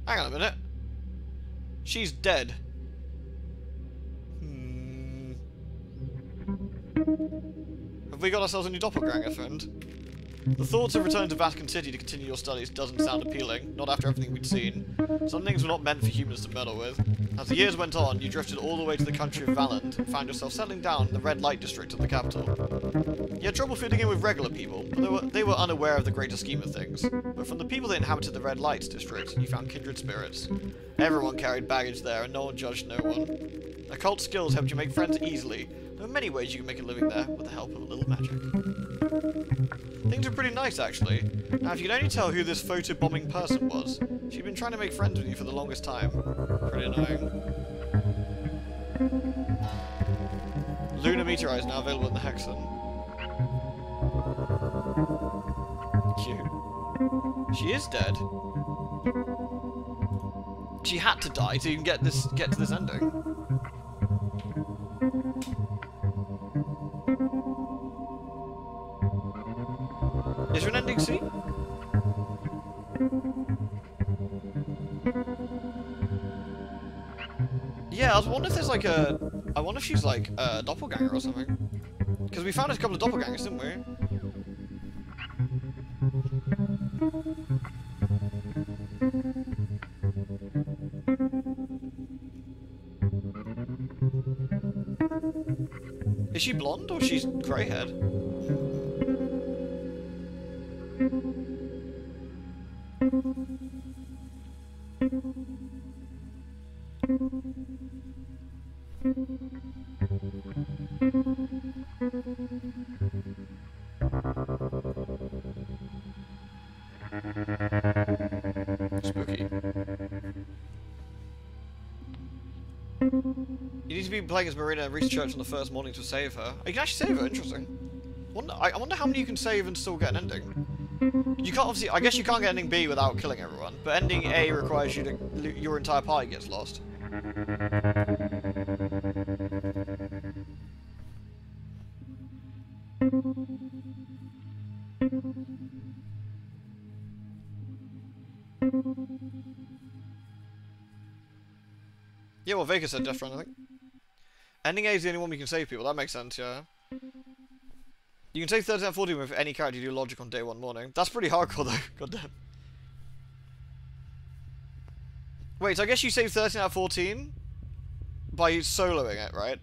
Hang on a minute. She's dead. Have we got ourselves a new doppelganger, friend? The thoughts of returning to Vatican City to continue your studies doesn't sound appealing, not after everything we'd seen. Some things were not meant for humans to meddle with. As the years went on, you drifted all the way to the country of Valand and found yourself settling down in the red light district of the capital. You had trouble fitting in with regular people, but they were unaware of the greater scheme of things. But from the people that inhabited the red lights district, you found kindred spirits. Everyone carried baggage there, and no one judged no one. Occult skills helped you make friends easily. There are many ways you can make a living there, with the help of a little magic. Things are pretty nice, actually. Now, if you could only tell who this photo-bombing person was, she'd been trying to make friends with you for the longest time. Pretty annoying. Lunar meteorite is now available in the Hexen. Cute. She is dead. She had to die so you can get to this ending. Yeah, I was wondering if there's like a... I wonder if she's like a doppelganger or something. Because we found a couple of doppelgangers, didn't we? Is she blonde or she's grey-haired? Spooky. You need to be playing as Marina and reach church on the first morning to save her. You can actually save her, interesting. I wonder how many you can save and still get an ending. You can't obviously, I guess you can't get ending B without killing everyone, but ending A requires you to, your entire party gets lost. Yeah, well, Vegas said different, I think. Ending A is the only one we can save people, that makes sense, yeah. You can save 13 out of 14 with any character you do logic on day 1 morning. That's pretty hardcore though, goddamn. Wait, so I guess you save 13 out of 14 by soloing it, right?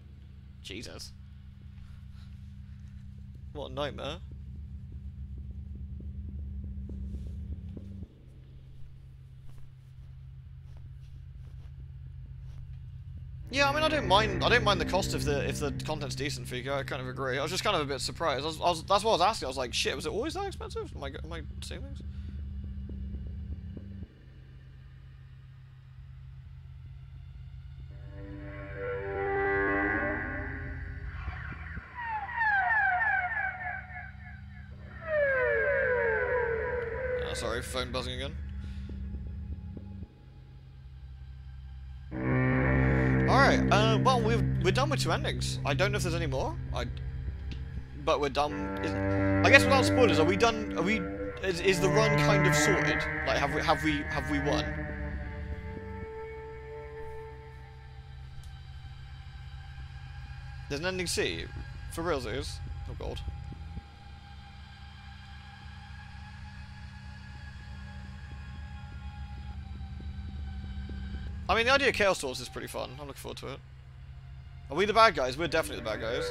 Jesus. What a nightmare. Yeah, I mean, I don't mind the cost if the content's decent for you. I kind of agree. I was just kind of a bit surprised. That's what I was asking. I was like, shit, was it always that expensive? Am I seeing things? Sorry, phone buzzing again. Alright, well, we're done with 2 endings. I don't know if there's any more. But we're done. I guess without spoilers, are we done? Is the run kind of sorted? Like, have we won? There's an ending C, for realsies. Oh god. I mean, the idea of Chaos Swords is pretty fun. I'm looking forward to it. Are we the bad guys? We're definitely the bad guys.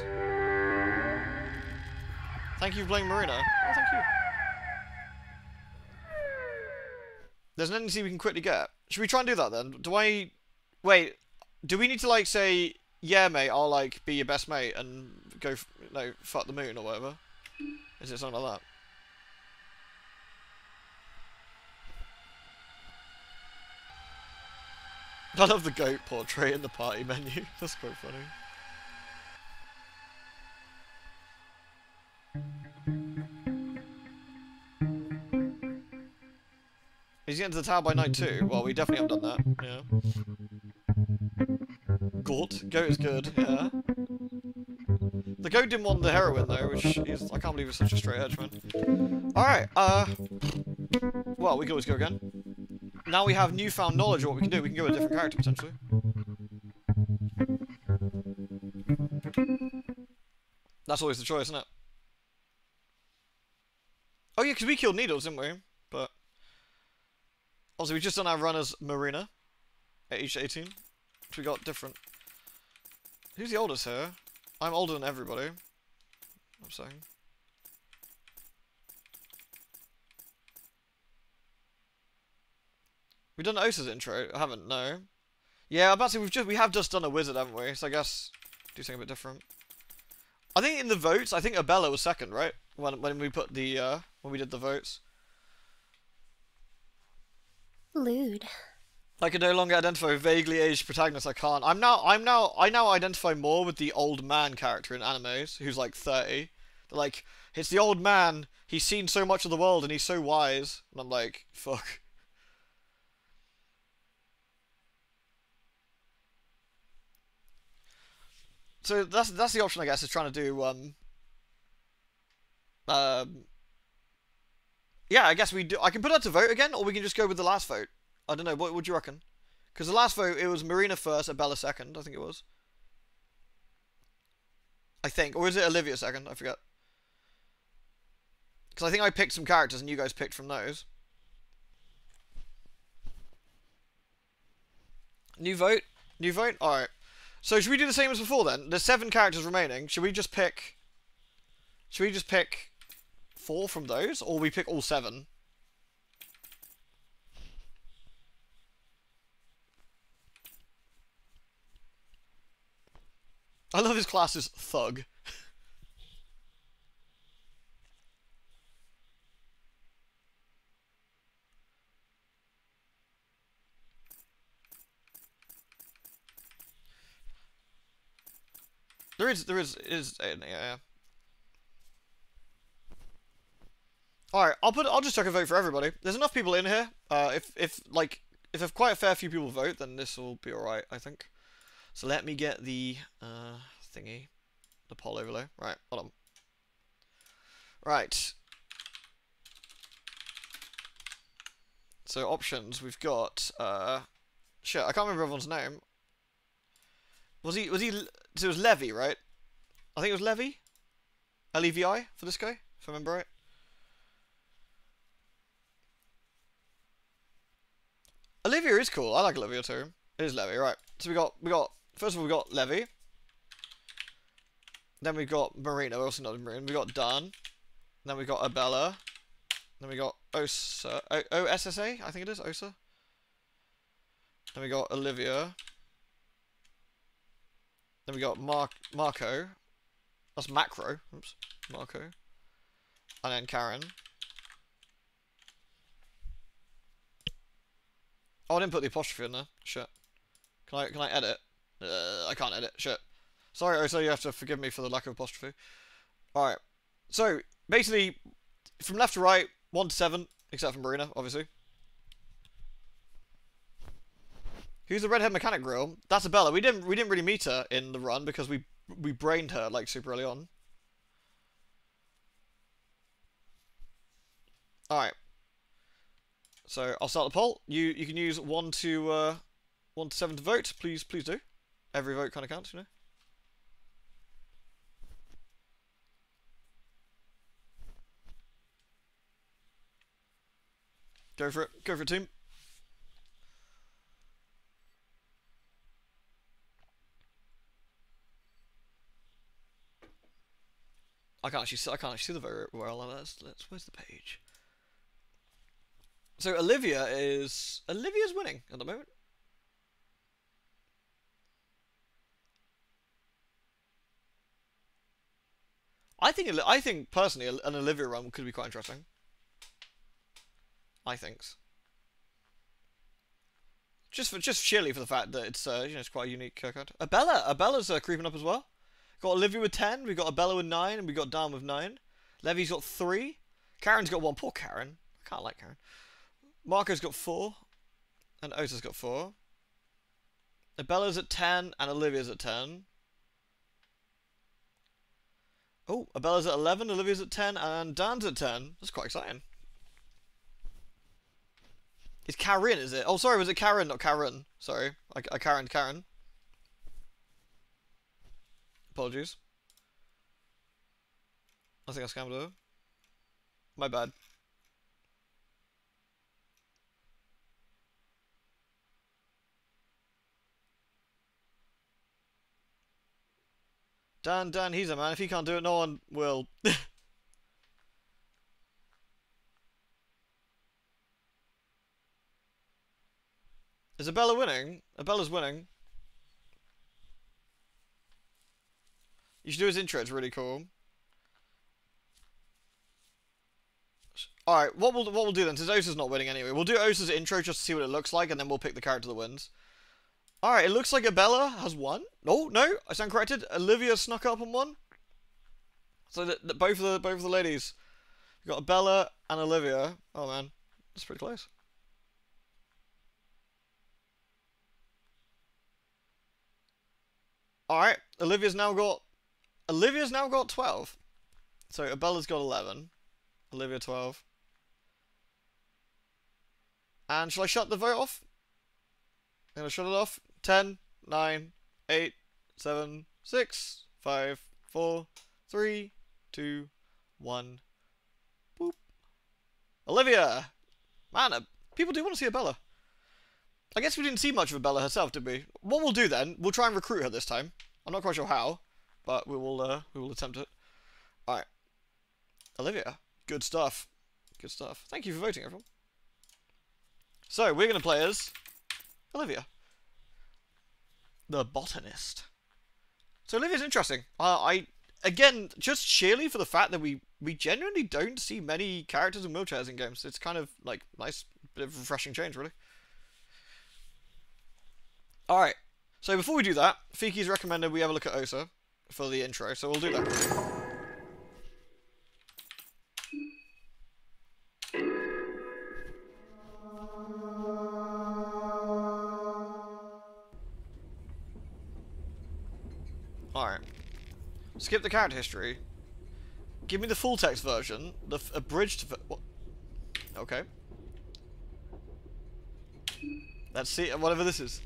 Thank you for playing Marina. Oh, thank you. There's an NC we can quickly get. Should we try and do that then? Wait, do we need to, like, say, yeah, mate, I'll, like, be your best mate and go, fuck the moon or whatever? Is it something like that? I love the goat portrait in the party menu. That's quite funny. He's getting to the tower by night 2. Well, we definitely haven't done that. Yeah. Goat. Goat is good. Yeah. The goat didn't want the heroine though, which is, I can't believe it's such a straight edge, man. Alright, well, we can always go again. Now we have newfound knowledge of what we can do. We can go with a different character, potentially. That's always the choice, isn't it? Oh yeah, because we killed Needles, didn't we? But also, we've just done our run as Marina at age 18. We got different. Who's the oldest here? I'm older than everybody. I'm saying. We've done Osa's intro. I haven't, no. Yeah, I'm about to say we have just done a wizard, haven't we? So I guess do something a bit different. I think in the votes, I think Abella was second, right? When we put the when we did the votes. Lewd. I can no longer identify with vaguely aged protagonists. I can't. I now identify more with the old man character in animes, who's like 30. They're like, it's the old man. He's seen so much of the world and he's so wise. And I'm like, fuck. So that's the option, I guess, is trying to do yeah, I guess we do. I can put that to vote again, or we can just go with the last vote. I don't know. What would you reckon? Because the last vote, it was Marina first, Abella second, I think it was. I think. Or is it Olivia second? I forget. Because I think I picked some characters and you guys picked from those. New vote? New vote? Alright. So should we do the same as before then? There's 7 characters remaining. Should we just pick 4 from those? Or we pick all 7? I love his class is Thug. There is yeah. Alright, I'll just check a vote for everybody. There's enough people in here. If quite a fair few people vote, then this will be alright, I think. So let me get the thingy. The poll overlay. Right, hold on. Right. So options, we've got shit, I can't remember everyone's name. So it was Levi, right? I think it was Levi? Levi for this guy, if I remember right. Olivia is cool. I like Olivia too. It is Levi, right? So we got first of all we got Levi. Then we got Marina. We also not Marina. We got Dan. Then we got Abella. Then we got Osa. OSSA, I think it is Osa. Then we got Olivia. Then we got Marco. That's Macro. Oops. Marco. And then Karen. Oh, I didn't put the apostrophe in there. Shit. Can I edit? I can't edit. Shit. Sorry, Osa, you have to forgive me for the lack of apostrophe. Alright. So, basically, from left to right, 1 to 7, except for Marina, obviously. Who's the redhead mechanic girl? That's Abella. We didn't really meet her in the run because we brained her like super early on. Alright. So I'll start the poll. You can use 1 to 7 to vote. Please do. Every vote kind of counts, you know. Go for it. Go for it, team. I can't actually see the vote well. Where's the page? So Olivia's winning at the moment. I think personally an Olivia run could be quite interesting. I think. Just sheerly for the fact that it's it's quite a unique card. Abella's creeping up as well. Got Olivia with 10, we got Abella with 9, and we got Dan with 9. Levy's got 3. Karen's got 1. Poor Karen. I can't like Karen. Marco's got 4. And Osa's got 4. Abella's at 10, and Olivia's at 10. Oh, Abella's at 11, Olivia's at 10, and Dan's at 10. That's quite exciting. It's Karen, is it? Oh, sorry, was it Karen, not Karen? Sorry, I Karen. Apologies. I think I scammed her. My bad. Dan, he's a man. If he can't do it, no one will. Is Abella winning? Abella's winning. You should do his intro, it's really cool. Alright, what we'll do then, since Osa's not winning anyway, we'll do Osa's intro just to see what it looks like, and then we'll pick the character that wins. Alright, it looks like Abella has won. Oh, no, I stand corrected. Olivia snuck up on one. So that both of the ladies. We've got Abella and Olivia. Oh man, that's pretty close. Alright, Olivia's now got 12. So Abella's got 11. Olivia 12. And shall I shut the vote off? I'm gonna shut it off. 10, 9, 8, 7, 6, 5, 4, 3, 2, 1. Boop. Olivia! Man, people do want to see a Bella. I guess we didn't see much of a Bella herself, did we? What we'll do then, we'll try and recruit her this time. I'm not quite sure how, but we will attempt it. Alright. Olivia. Good stuff. Good stuff. Thank you for voting, everyone. So, we're going to play as Olivia. The botanist. So Olivia's interesting. Again, just sheerly for the fact that we genuinely don't see many characters in wheelchairs in games. It's kind of, like, nice bit of refreshing change, really. Alright. So before we do that, Fiki's recommended we have a look at Osa for the intro, so we'll do that. Alright. Skip the character history. Give me the full text version. The abridged what? Okay. Let's see, whatever this is.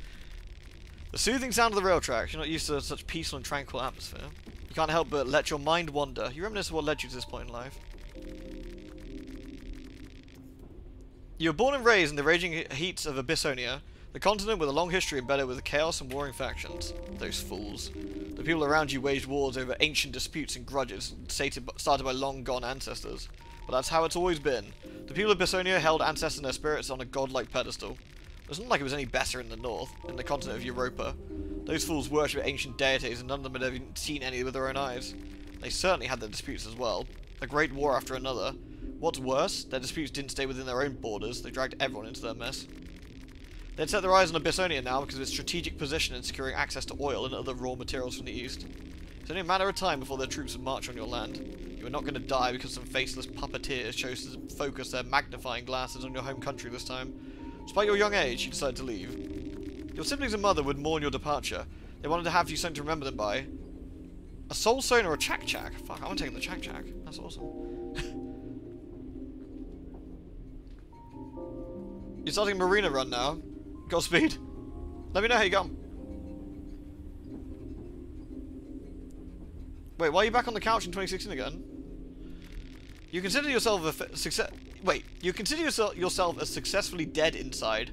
The soothing sound of the rail tracks. You're not used to such peaceful and tranquil atmosphere. You can't help but let your mind wander. You reminisce of what led you to this point in life. You were born and raised in the raging heats of Abyssonia, the continent with a long history embedded with chaos and warring factions. Those fools. The people around you waged wars over ancient disputes and grudges started by long-gone ancestors. But that's how it's always been. The people of Abyssonia held ancestors and their spirits on a godlike pedestal. It's not like it was any better in the north, in the continent of Europa. Those fools worshipped ancient deities and none of them had ever seen any with their own eyes. They certainly had their disputes as well. A great war after another. What's worse, their disputes didn't stay within their own borders, they dragged everyone into their mess. They'd set their eyes on Abyssonia now because of its strategic position in securing access to oil and other raw materials from the east. It's only a matter of time before their troops would march on your land. You are not going to die because some faceless puppeteers chose to focus their magnifying glasses on your home country this time. Despite your young age, you decided to leave. Your siblings and mother would mourn your departure. They wanted to have you something to remember them by. A soul stone or a chak-chak? Fuck, I want to take the chak-chak. That's awesome. You're starting a marina run now. Godspeed. Let me know how you go. Wait, why are you back on the couch in 2016 again? You consider yourself a success. Wait, you consider yourself as successfully dead inside.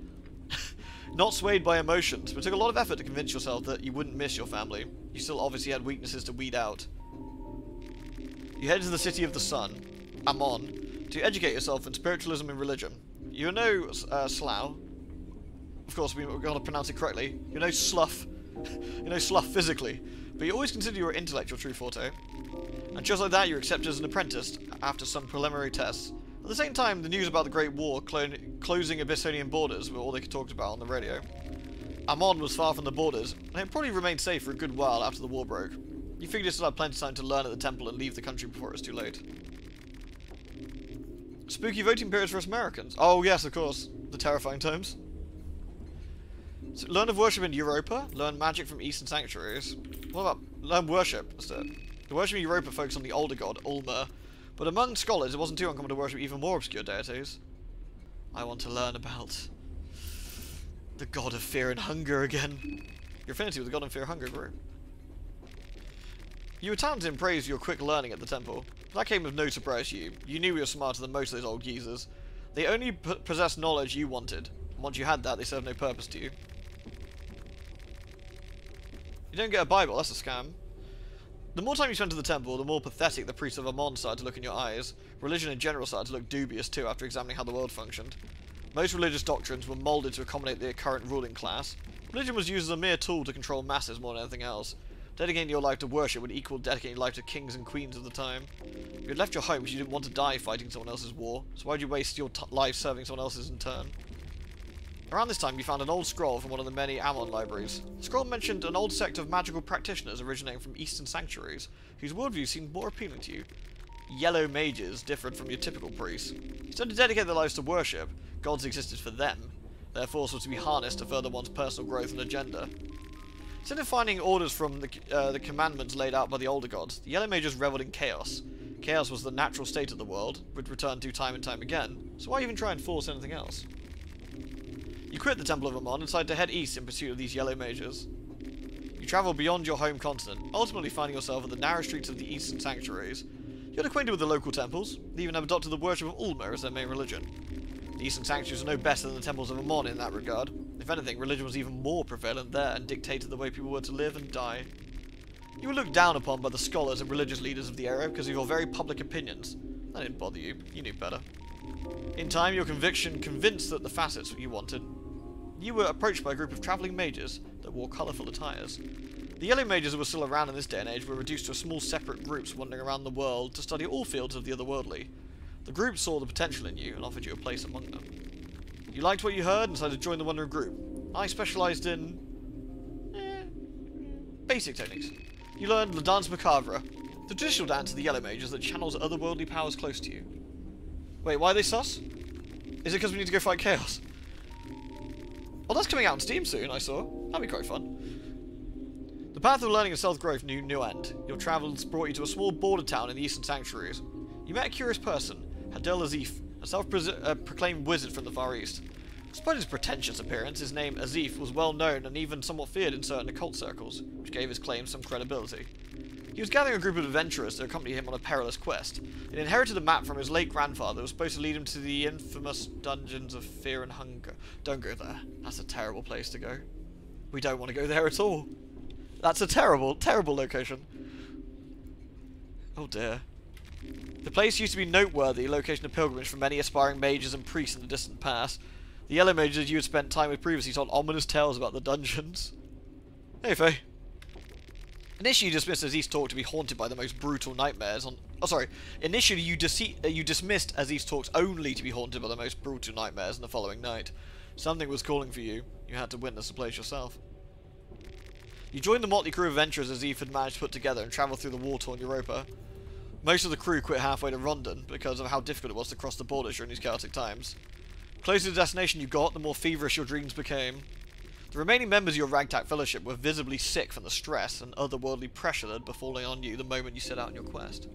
Not swayed by emotions, but it took a lot of effort to convince yourself that you wouldn't miss your family. You still obviously had weaknesses to weed out. You head to the city of the sun, Amon, to educate yourself in spiritualism and religion. You know Slough. Of course, we've got to pronounce it correctly. You know Slough. You know Slough physically, but you always consider your intellect your true forte. And just like that, you're accepted as an apprentice after some preliminary tests. At the same time, the news about the Great War closing Abyssinian borders were all they could talk about on the radio. Amon was far from the borders, and it probably remained safe for a good while after the war broke. You figured you still had plenty of time to learn at the temple and leave the country before it was too late. Spooky voting periods for us Americans. Oh yes, of course. The terrifying times. So learn of worship in Europa. Learn magic from Eastern sanctuaries. What about learn worship instead? The worship in Europa focused on the older god, Ulmer. But among scholars, it wasn't too uncommon to worship even more obscure deities. I want to learn about the god of fear and hunger again. Your affinity with the god of fear and hunger grew. You were talented in praise for your quick learning at the temple. That came as no surprise to you. You knew you were smarter than most of those old geezers. They only possessed knowledge you wanted. And once you had that, they served no purpose to you. You don't get a Bible, that's a scam. The more time you spent at the temple, the more pathetic the priests of Amon started to look in your eyes. Religion in general started to look dubious too after examining how the world functioned. Most religious doctrines were moulded to accommodate the current ruling class. Religion was used as a mere tool to control masses more than anything else. Dedicating your life to worship would equal dedicating your life to kings and queens of the time. You had left your home because you didn't want to die fighting someone else's war, so why would you waste your life serving someone else's in turn? Around this time, you found an old scroll from one of the many Amon libraries. The scroll mentioned an old sect of magical practitioners originating from Eastern sanctuaries, whose worldview seemed more appealing to you. Yellow mages differed from your typical priests. Instead of dedicating their lives to worship, gods existed for them. Their force was to be harnessed to further one's personal growth and agenda. Instead of finding orders from the commandments laid out by the older gods, the yellow mages reveled in chaos. Chaos was the natural state of the world, would return to time and time again, so why even try and force anything else? You quit the Temple of Ammon and decide to head east in pursuit of these yellow mages. You travel beyond your home continent, ultimately finding yourself in the narrow streets of the eastern sanctuaries. You get acquainted with the local temples. They even have adopted the worship of Ulma as their main religion. The eastern sanctuaries are no better than the temples of Ammon in that regard. If anything, religion was even more prevalent there and dictated the way people were to live and die. You were looked down upon by the scholars and religious leaders of the area because of your very public opinions. That didn't bother you. You knew better. In time, your convinced that the facets you wanted. You were approached by a group of travelling mages that wore colourful attires. The yellow mages who were still around in this day and age were reduced to small separate groups wandering around the world to study all fields of the otherworldly. The group saw the potential in you and offered you a place among them. You liked what you heard and decided to join the wandering group. I specialised in... basic techniques. You learned the Dance Macabre, the traditional dance of the yellow mages that channels otherworldly powers close to you. Wait, why are they sus? Is it because we need to go fight Chaos? Well, that's coming out on Steam soon, I saw. That'd be quite fun. The path of learning and self-growth knew no end. Your travels brought you to a small border town in the eastern sanctuaries. You met a curious person, Hadel Azif, a self-proclaimed wizard from the Far East. Despite his pretentious appearance, his name, Azif, was well known and even somewhat feared in certain occult circles, which gave his claims some credibility. He was gathering a group of adventurers to accompany him on a perilous quest. He inherited a map from his late grandfather that was supposed to lead him to the infamous dungeons of fear and hunger. Don't go there. That's a terrible place to go. We don't want to go there at all. That's a terrible, terrible location. Oh dear. The place used to be a noteworthy location of pilgrimage for many aspiring mages and priests in the distant past. The yellow mages you had spent time with previously told ominous tales about the dungeons. Hey, Faye. Initially, you dismissed Aziz's talk to be haunted by the most brutal nightmares on... Oh, sorry. Initially, you dismissed Aziz's talks only to be haunted by the most brutal nightmares on the following night. Something was calling for you. You had to witness the place yourself. You joined the motley crew of adventurers Aziz had managed to put together and travelled through the war-torn Europa. Most of the crew quit halfway to Rondon because of how difficult it was to cross the borders during these chaotic times. The closer to the destination you got, the more feverish your dreams became. The remaining members of your ragtag fellowship were visibly sick from the stress and otherworldly pressure that had befallen on you the moment you set out on your quest.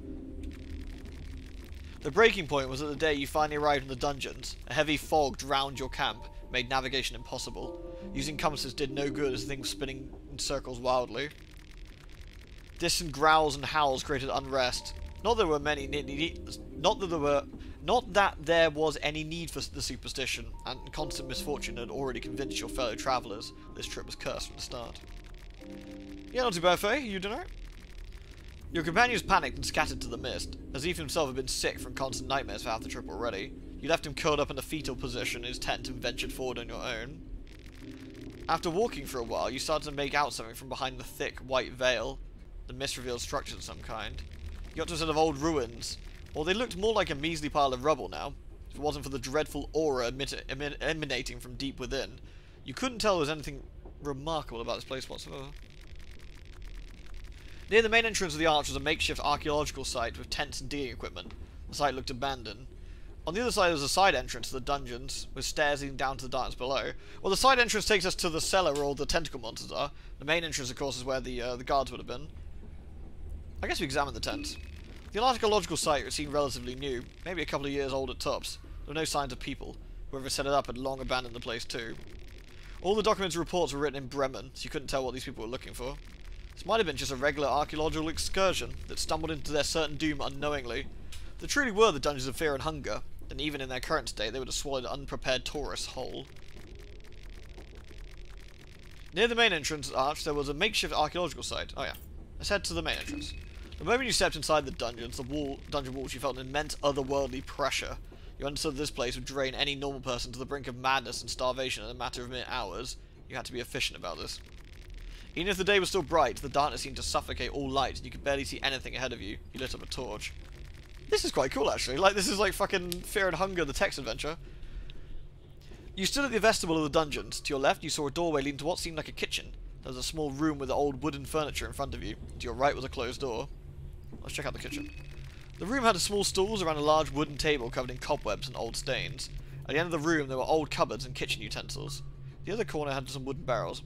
The breaking point was at the day you finally arrived in the dungeons. A heavy fog drowned your camp, made navigation impossible. Using compasses did no good as things spinning in circles wildly. Distant growls and howls created unrest. Not that there was any need for the superstition, and constant misfortune had already convinced your fellow travellers this trip was cursed from the start. Yeah, not too bad, Faye. You don't know? Your companions panicked and scattered to the mist. Azif himself had been sick from constant nightmares for half the trip already. You left him curled up in a fetal position in his tent and ventured forward on your own. After walking for a while, you started to make out something from behind the thick, white veil. The mist revealed structures of some kind. You got to a set of old ruins. Well, they looked more like a measly pile of rubble now. If it wasn't for the dreadful aura emanating from deep within, you couldn't tell there was anything remarkable about this place whatsoever. Near the main entrance of the arch was a makeshift archaeological site with tents and digging equipment. The site looked abandoned. On the other side there was a side entrance to the dungeons, with stairs leading down to the darkness below. Well, the side entrance takes us to the cellar where all the tentacle monsters are. The main entrance, of course, is where the guards would have been. I guess we examined the tents. The archaeological site seemed relatively new, maybe a couple of years old at tops. There were no signs of people. Whoever set it up had long abandoned the place too. All the documented reports were written in Bremen, so you couldn't tell what these people were looking for. This might have been just a regular archaeological excursion that stumbled into their certain doom unknowingly. If they truly were the dungeons of fear and hunger, then even in their current state they would have swallowed unprepared tourists whole. Near the main entrance arch there was a makeshift archaeological site. Oh yeah. Let's head to the main entrance. The moment you stepped inside the dungeons, dungeon walls, you felt an immense otherworldly pressure. You understood this place would drain any normal person to the brink of madness and starvation in a matter of mere hours. You had to be efficient about this. Even if the day was still bright, the darkness seemed to suffocate all light and you could barely see anything ahead of you. You lit up a torch. This is quite cool, actually. Like, this is like fucking Fear and Hunger, the text adventure. You stood at the vestibule of the dungeons. To your left, you saw a doorway leading to what seemed like a kitchen. There was a small room with old wooden furniture in front of you. To your right was a closed door. Let's check out the kitchen. The room had small stools around a large wooden table covered in cobwebs and old stains. At the end of the room, there were old cupboards and kitchen utensils. The other corner had some wooden barrels.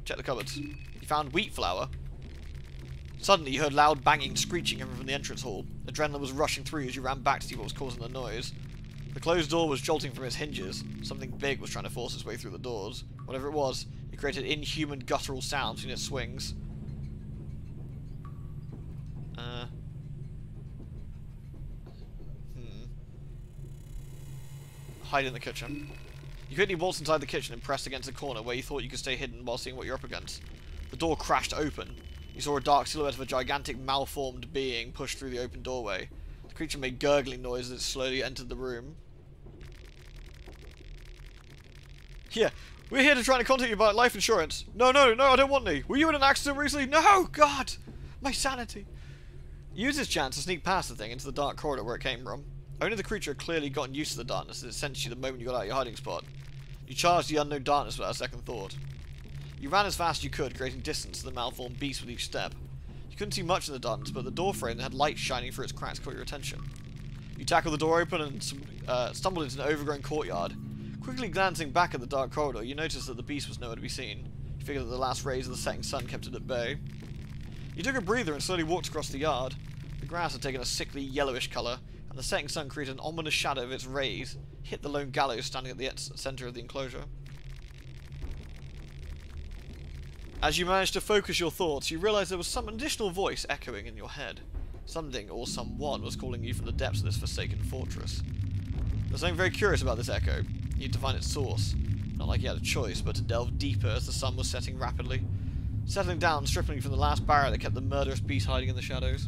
Check the cupboards. You found wheat flour. Suddenly, you heard loud banging, screeching coming from the entrance hall. Adrenaline was rushing through as you ran back to see what was causing the noise. The closed door was jolting from its hinges. Something big was trying to force its way through the doors. Whatever it was, it created inhuman guttural sounds in its swings. Hide in the kitchen. You quickly waltzed inside the kitchen and pressed against the corner where you thought you could stay hidden while seeing what you're up against. The door crashed open. You saw a dark silhouette of a gigantic malformed being push through the open doorway. The creature made gurgling noises as it slowly entered the room. Here, we're here to try and contact you about life insurance. No, I don't want any. Were you in an accident recently? No, God! My sanity. Use this chance to sneak past the thing into the dark corridor where it came from. Only the creature had clearly gotten used to the darkness as it sensed you the moment you got out of your hiding spot. You charged the unknown darkness without a second thought. You ran as fast as you could, creating distance to the malformed beast with each step. You couldn't see much in the darkness, but the door frame that had light shining through its cracks caught your attention. You tackled the door open and stumbled into an overgrown courtyard. Quickly glancing back at the dark corridor, you noticed that the beast was nowhere to be seen. You figured that the last rays of the setting sun kept it at bay. You took a breather and slowly walked across the yard. The grass had taken a sickly yellowish colour, and the setting sun created an ominous shadow of its rays, hit the lone gallows standing at the centre of the enclosure. As you managed to focus your thoughts, you realised there was some additional voice echoing in your head. Something or someone was calling you from the depths of this forsaken fortress. There's something very curious about this echo. You need to find its source. Not like you had a choice, but to delve deeper as the sun was setting rapidly. Settling down, stripping you from the last barrier that kept the murderous beast hiding in the shadows.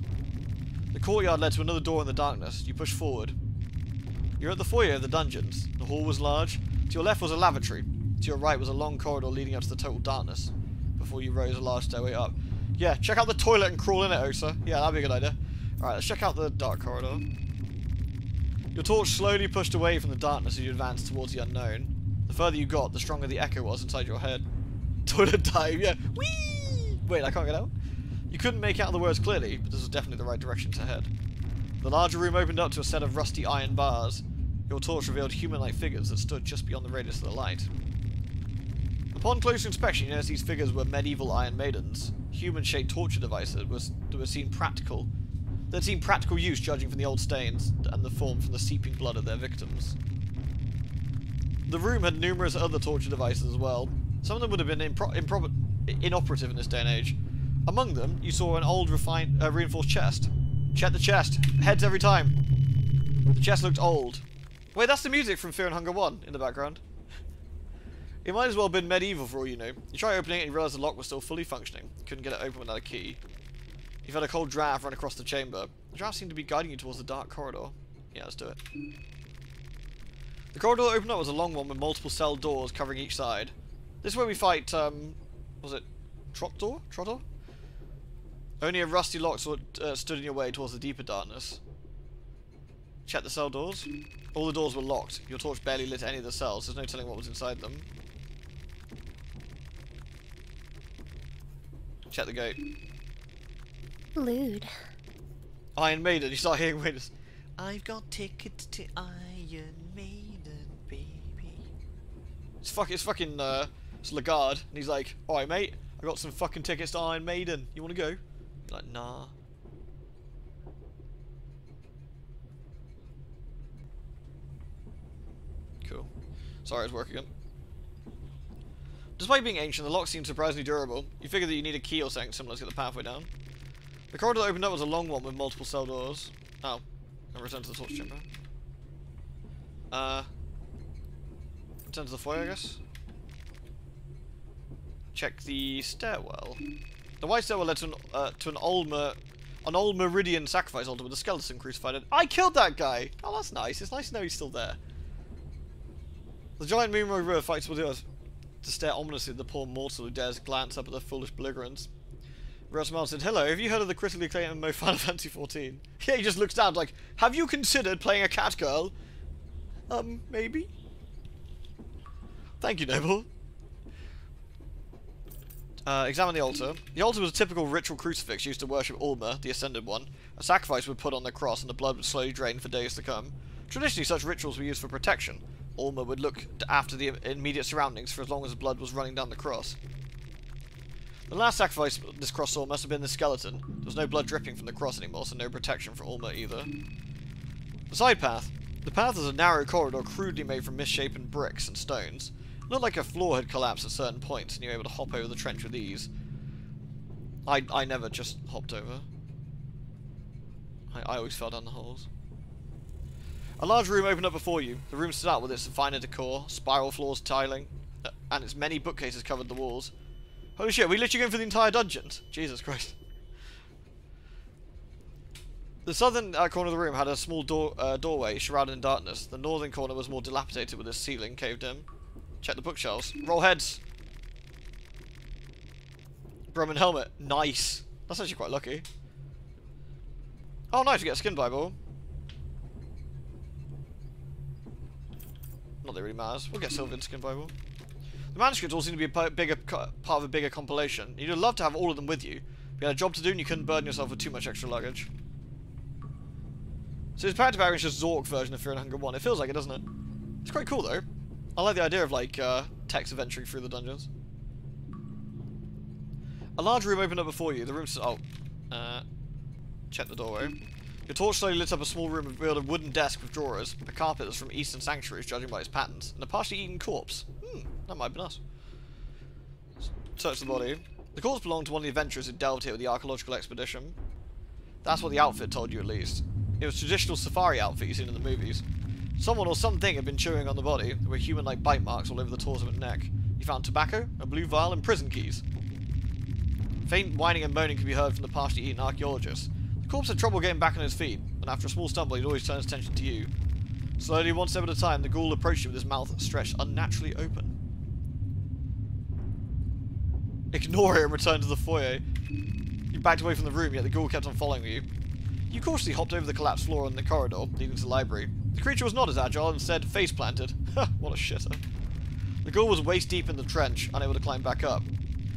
The courtyard led to another door in the darkness. You pushed forward. You're at the foyer of the dungeons. The hall was large. To your left was a lavatory. To your right was a long corridor leading up to the total darkness. Before you rose a large stairway up. Yeah, check out the toilet and crawl in it, Osa. Yeah, that'd be a good idea. Alright, let's check out the dark corridor. Your torch slowly pushed away from the darkness as you advanced towards the unknown. The further you got, the stronger the echo was inside your head. Toilet dive, yeah. Whee! Wait, I can't get out? You couldn't make out the words clearly, but this was definitely the right direction to head. The larger room opened up to a set of rusty iron bars. Your torch revealed human-like figures that stood just beyond the radius of the light. Upon closer inspection, you noticed these figures were medieval Iron Maidens, human-shaped torture devices that were seen practical. They'd seen practical use judging from the old stains and the form from the seeping blood of their victims. The room had numerous other torture devices as well. Some of them would have been inoperative in this day and age. Among them, you saw an old reinforced chest. Check the chest. Heads every time. The chest looked old. Wait, that's the music from Fear and Hunger 1 in the background. It might as well have been medieval for all you know. You try opening it and you realise the lock was still fully functioning. You couldn't get it open without a key. You've had a cold draft run across the chamber. The draft seemed to be guiding you towards the dark corridor. Yeah, let's do it. The corridor that opened up was a long one with multiple cell doors covering each side. This is where we fight, was it Trottor? Only a rusty lock stood in your way towards the deeper darkness. Check the cell doors. All the doors were locked. Your torch barely lit any of the cells. There's no telling what was inside them. Check the gate. Lewd. Iron Maiden. You start hearing winners. I've got tickets to Iron Maiden, baby. It's Lagarde, and he's like, alright mate, I got some fucking tickets to Iron Maiden. You wanna go? You're like, nah. Cool. Sorry, it's working again. Despite being ancient, the lock seemed surprisingly durable. You figured that you need a key or something similar to get the pathway down. The corridor that opened up was a long one with multiple cell doors. Oh. I'll return to the torch chamber. Return to the foyer, I guess. Check the stairwell. The white stairwell led to an old Meridian sacrifice altar with a skeleton crucified in. I killed that guy! Oh, that's nice. It's nice to know he's still there. The giant moon river fights with the earth to stare ominously at the poor mortal who dares glance up at the foolish belligerents. Rossmar said, hello, have you heard of the critically acclaimed MMO Final Fantasy 14? Yeah, he just looks down like, have you considered playing a cat girl? Maybe? Thank you, Noble. Examine the altar. The altar was a typical ritual crucifix used to worship Ulma, the Ascended One. A sacrifice would put on the cross and the blood would slowly drain for days to come. Traditionally, such rituals were used for protection. Ulma would look after the immediate surroundings for as long as the blood was running down the cross. The last sacrifice this cross saw must have been the skeleton. There was no blood dripping from the cross anymore, so no protection for Ulma either. The side path. The path is a narrow corridor crudely made from misshapen bricks and stones. It looked like a floor had collapsed at certain points, and you were able to hop over the trench with ease. I never just hopped over. I always fell down the holes. A large room opened up before you. The room stood out with its finer decor, spiral floors tiling, and its many bookcases covered the walls. Holy shit, are we literally going for the entire dungeon? Jesus Christ. The southern corner of the room had a small doorway shrouded in darkness. The northern corner was more dilapidated with its ceiling caved in. Check the bookshelves. Roll heads. Brumman helmet. Nice. That's actually quite lucky. Oh, nice, we get a skin Bible. Not that it really matters. We'll get Sylvan's skin Bible. The manuscripts all seem to be a bigger part of a bigger compilation. You'd love to have all of them with you. If you had a job to do and you couldn't burden yourself with too much extra luggage. So it's practically very much just Zork version of Fear and Hunger 1. It feels like it, doesn't it? It's quite cool, though. I like the idea of, like, text adventuring through the dungeons. A large room opened up before you. The room says, check the doorway. Your torch slowly lit up a small room and revealed a wooden desk with drawers, a carpet that's from Eastern sanctuaries, judging by its patterns, and a partially eaten corpse. That might have been us. Search the body. The corpse belonged to one of the adventurers who delved here with the archaeological expedition. That's what the outfit told you, at least. It was a traditional safari outfit you've seen in the movies. Someone or something had been chewing on the body. There were human-like bite marks all over the torso and neck. You found tobacco, a blue vial, and prison keys. Faint whining and moaning could be heard from the partially eaten archaeologist. The corpse had trouble getting back on his feet, and after a small stumble he'd always turn his attention to you. Slowly, one step at a time, the ghoul approached you with his mouth stretched unnaturally open. Ignore it and return to the foyer. You backed away from the room, yet the ghoul kept on following you. You cautiously hopped over the collapsed floor in the corridor, leading to the library. The creature was not as agile, and instead face-planted. Ha! What a shitter. The ghoul was waist-deep in the trench, unable to climb back up.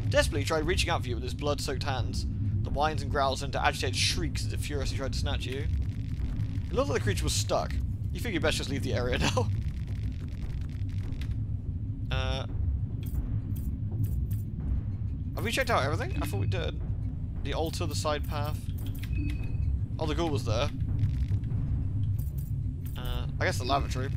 Desperately, he tried reaching out for you with his blood-soaked hands. The whines and growls turned into agitated shrieks as it furiously tried to snatch you. It looked like the creature was stuck. You figure you best just leave the area now. Have we checked out everything? I thought we did. The altar, the side path. Oh, the ghoul was there. I guess the lavatory.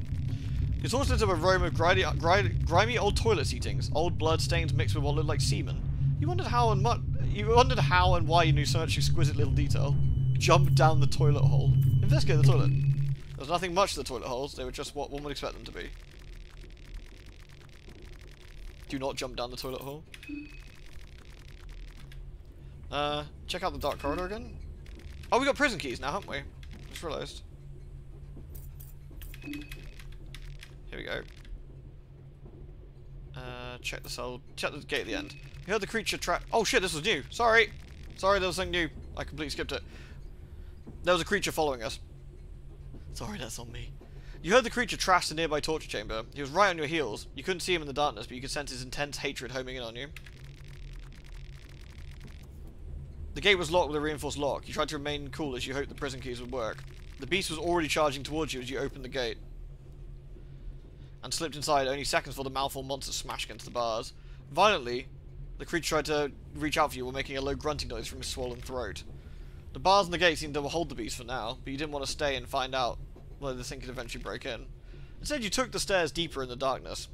Your torch lit up a room of grimy old toilet seatings, old blood stains mixed with what looked like semen. You wondered how and why you knew so much exquisite little detail. Jump down the toilet hole. Investigate the toilet. There was nothing much to the toilet holes, they were just what one would expect them to be. Do not jump down the toilet hole. Check out the dark corridor again. Oh, we got prison keys now, haven't we? Just realised. Here we go. Check the cell. Check the gate at the end. You heard the creature oh shit, this was new. Sorry. Sorry, there was something new. I completely skipped it. There was a creature following us. Sorry, that's on me. You heard the creature trash the nearby torture chamber. He was right on your heels. You couldn't see him in the darkness, but you could sense his intense hatred homing in on you. The gate was locked with a reinforced lock. You tried to remain cool as you hoped the prison keys would work. The beast was already charging towards you as you opened the gate. And slipped inside only seconds before the mouthful monster smashed against the bars. Violently, the creature tried to reach out for you while making a low grunting noise from his swollen throat. The bars and the gate seemed to hold the beast for now, but you didn't want to stay and find out whether the thing could eventually break in. Instead, you took the stairs deeper in the darkness.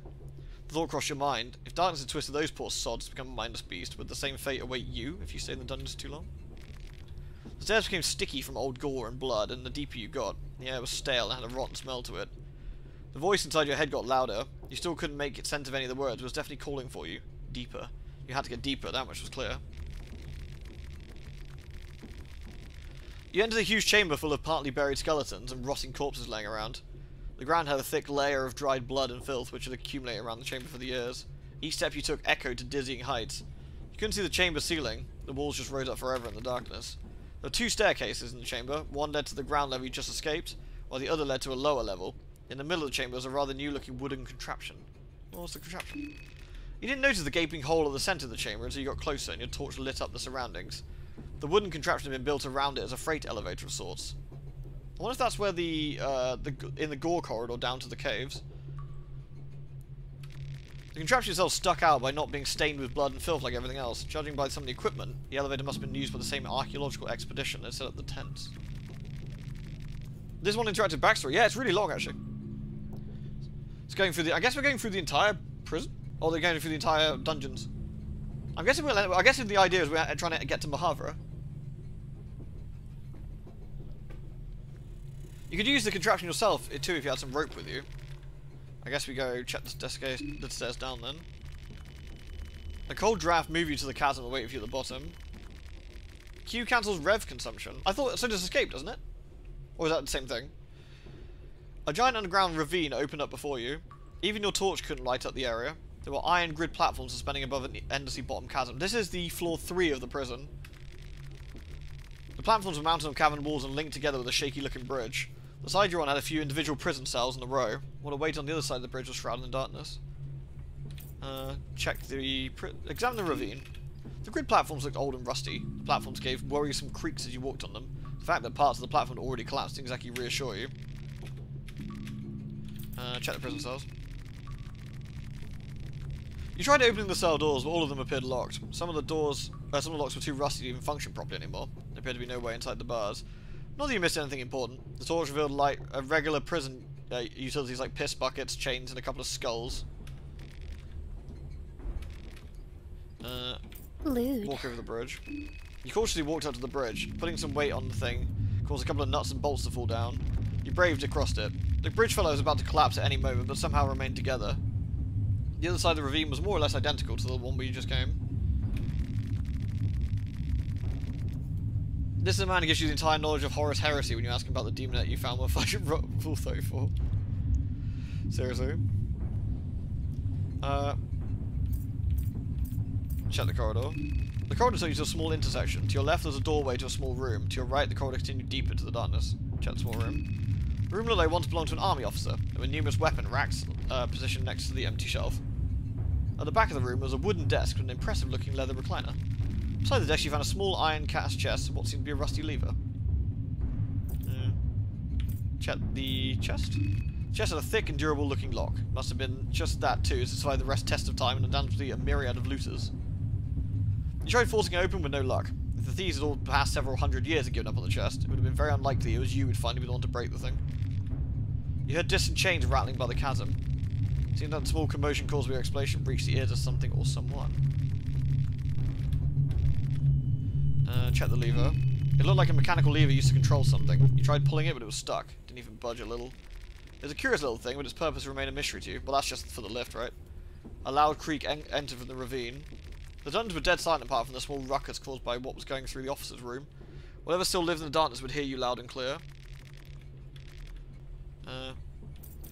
The thought crossed your mind, if darkness had twisted those poor sods to become a mindless beast, would the same fate await you if you stayed in the dungeons too long? The stairs became sticky from old gore and blood, and the deeper you got, the air was stale and had a rotten smell to it. The voice inside your head got louder. You still couldn't make sense of any of the words, but it was definitely calling for you. Deeper. You had to get deeper, that much was clear. You entered a huge chamber full of partly buried skeletons and rotting corpses laying around. The ground had a thick layer of dried blood and filth which had accumulated around the chamber for the years. Each step you took echoed to dizzying heights. You couldn't see the chamber ceiling. The walls just rose up forever in the darkness. There were two staircases in the chamber. One led to the ground level you just escaped, while the other led to a lower level. In the middle of the chamber was a rather new-looking wooden contraption. What was the contraption? You didn't notice the gaping hole at the centre of the chamber until you got closer and your torch lit up the surroundings. The wooden contraption had been built around it as a freight elevator of sorts. I wonder if that's where in the gore corridor down to the caves. The contraption itself stuck out by not being stained with blood and filth like everything else. Judging by some of the equipment, the elevator must have been used by the same archaeological expedition that set up the tents. This one interactive backstory. Yeah, it's really long actually. It's going through the. I guess we're going through the entire prison, or they're going through the entire dungeons. I'm guessing. I guess the idea is we're trying to get to Mahavra. You could use the contraption yourself too if you had some rope with you. I guess we go check the stairs down then. A cold draft move you to the chasm and wait for you at the bottom. Q cancels rev consumption. I thought so does escape, doesn't it? Or is that the same thing? A giant underground ravine opened up before you. Even your torch couldn't light up the area. There were iron grid platforms suspending above an endlessly bottom chasm. This is the floor 3 of the prison. The platforms were mounted on cavern walls and linked together with a shaky looking bridge. The side you're on had a few individual prison cells in a row, while a weight on the other side of the bridge was shrouded in darkness. Examine the ravine. The grid platforms looked old and rusty. The platforms gave worrisome creaks as you walked on them. The fact that parts of the platform had already collapsed didn't exactly reassure you. Check the prison cells. You tried opening the cell doors, but all of them appeared locked. Some of the locks were too rusty to even function properly anymore. There appeared to be no way inside the bars. Not that you missed anything important. The torch revealed regular prison utilities like piss buckets, chains, and a couple of skulls. Lewd. Walk over the bridge. You cautiously walked up to the bridge, putting some weight on the thing, caused a couple of nuts and bolts to fall down. You braved across it. The bridge fellow was about to collapse at any moment, but somehow remained together. The other side of the ravine was more or less identical to the one where you just came. This is a man who gives you the entire knowledge of Horus Heresy when you ask him about the demon that you found when fighting Full 34. Seriously. Check the corridor. The corridor took you to a small intersection. To your left there's a doorway to a small room. To your right the corridor continued deeper into the darkness. Check the small room. The room looked like once belonged to an army officer. There were numerous weapon racks positioned next to the empty shelf. At the back of the room was a wooden desk with an impressive looking leather recliner. Beside the desk you found a small iron cast chest and what seemed to be a rusty lever. Check the chest. The chest had a thick and durable looking lock. Must have been just that too, as it survived the rest test of time and undoubtedly a myriad of looters. You tried forcing it open with no luck. If the thieves had all passed several hundred years and given up on the chest, it would have been very unlikely it was you who'd finally be the one to break the thing. You heard distant chains rattling by the chasm. It seemed that the small commotion caused by your explosion reached the ears of something or someone. Check the lever. It looked like a mechanical lever used to control something. You tried pulling it, but it was stuck. Didn't even budge a little. It was a curious little thing, but its purpose remained a mystery to you. Well, that's just for the lift, right? A loud creak entered from the ravine. The dungeons were dead silent apart from the small ruckus caused by what was going through the officer's room. Whatever still lived in the darkness would hear you loud and clear.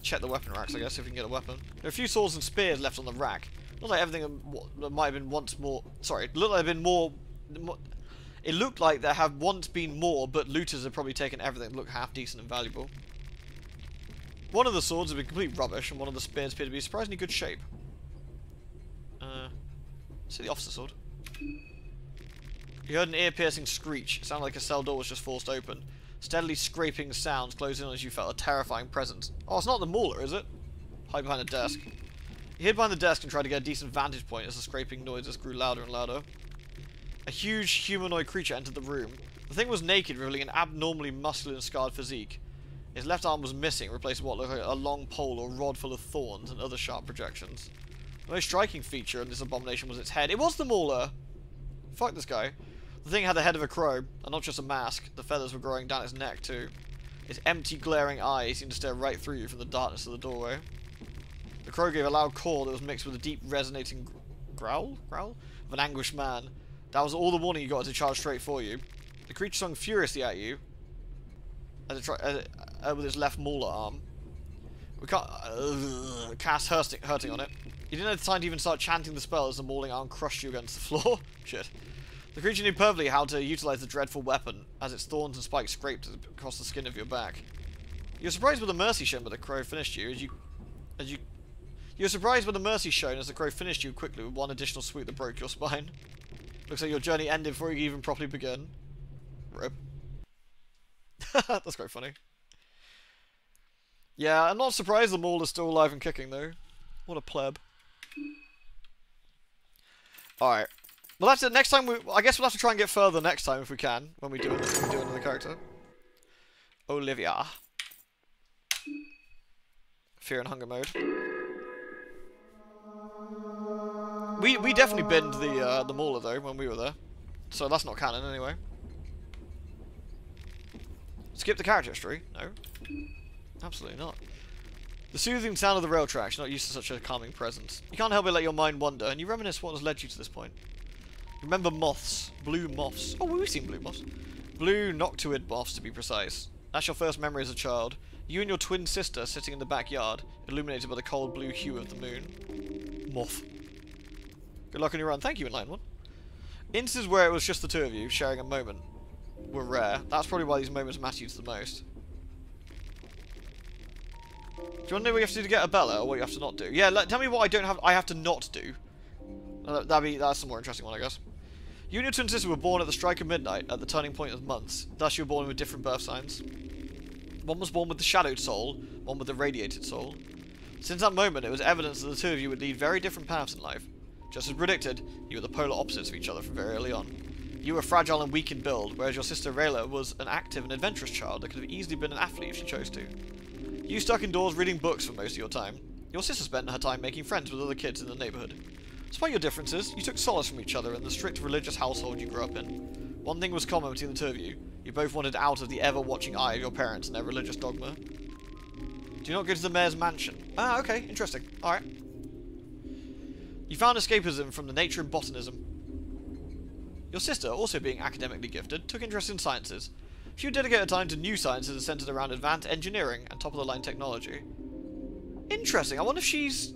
Check the weapon racks, I guess, if we can get a weapon. There are a few swords and spears left on the rack. Looked like everything that might have been once more... Sorry, it looked like there had been more... It looked like there have once been more, but looters have probably taken everything that looked half decent and valuable. One of the swords had been complete rubbish, and one of the spears appeared to be in surprisingly good shape. See the officer's sword. You heard an ear-piercing screech. It sounded like a cell door was just forced open. Steadily scraping sounds closed in as you felt a terrifying presence. Oh, it's not the mauler, is it? Hide behind the desk. You hid behind the desk and tried to get a decent vantage point as the scraping noises grew louder and louder. A huge humanoid creature entered the room. The thing was naked, revealing an abnormally muscular and scarred physique. His left arm was missing, replacing what looked like a long pole or rod full of thorns and other sharp projections. The most striking feature in this abomination was its head. It was the mauler! Fuck this guy. The thing had the head of a crow, and not just a mask. The feathers were growing down its neck too. Its empty, glaring eyes seemed to stare right through you from the darkness of the doorway. The crow gave a loud call that was mixed with a deep, resonating growl of an anguished man. That was all the warning you got as it charged straight for you. The creature swung furiously at you as it tried with its left mauler arm. We can't cast hurting on it. You didn't have time to even start chanting the spell as the mauling arm crushed you against the floor. Shit. The creature knew perfectly how to utilize the dreadful weapon as its thorns and spikes scraped across the skin of your back. You were surprised by the mercy shown by the crow finished you You were surprised by the mercy shown as the crow finished you quickly with one additional swoop that broke your spine. Looks like your journey ended before you could even properly begin. Rip. That's quite funny. Yeah, I'm not surprised the maul is still alive and kicking though. What a pleb. Alright. We'll have to, next time, I guess we'll have to try and get further next time if we can, when we do another character. Olivia. Fear and hunger mode. We definitely binned the mauler though when we were there, so that's not canon anyway. Skip the character history? No, absolutely not. The soothing sound of the rail tracks. You're not used to such a calming presence. You can't help but let your mind wander, and you reminisce what has led you to this point. Remember moths, blue moths. Oh, we've seen blue moths. Blue noctuid moths, to be precise. That's your first memory as a child. You and your twin sister sitting in the backyard, illuminated by the cold blue hue of the moon. Moth. Good luck on your run. Thank you, Inline One. Instances where it was just the two of you sharing a moment were rare. That's probably why these moments matter to you the most. Do you want to know what you have to do to get a Bella, or what you have to not do? Yeah, tell me what I have to not do. That's the more interesting one, I guess. You and your twin sister were born at the strike of midnight, at the turning point of months. Thus you were born with different birth signs. One was born with the shadowed soul, one with the radiated soul. Since that moment, it was evidence that the two of you would lead very different paths in life. Just as predicted, you were the polar opposites of each other from very early on. You were fragile and weak in build, whereas your sister Rayla was an active and adventurous child that could have easily been an athlete if she chose to. You stuck indoors reading books for most of your time. Your sister spent her time making friends with other kids in the neighbourhood. Despite your differences, you took solace from each other in the strict religious household you grew up in. One thing was common between the two of you. You both wanted out of the ever-watching eye of your parents and their religious dogma. Do you not go to the mayor's mansion? Ah, okay, interesting. Alright. You found escapism from the nature of botanism. Your sister, also being academically gifted, took interest in sciences. She would dedicate her time to new sciences centered around advanced engineering and top-of-the-line technology. Interesting. I wonder if she's...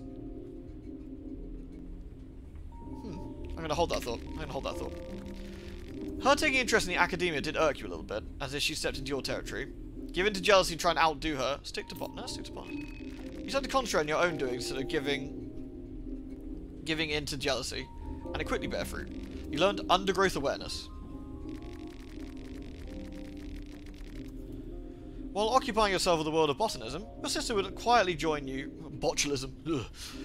I'm going to hold that thought. Her taking interest in the academia did irk you a little bit, as if she stepped into your territory. Given to jealousy and try and outdo her, stick to botanist. You started to concentrate on your own doing instead of giving in to jealousy, and it quickly bare fruit. You learned undergrowth awareness. While occupying yourself with the world of botanism, your sister would quietly join you, botulism,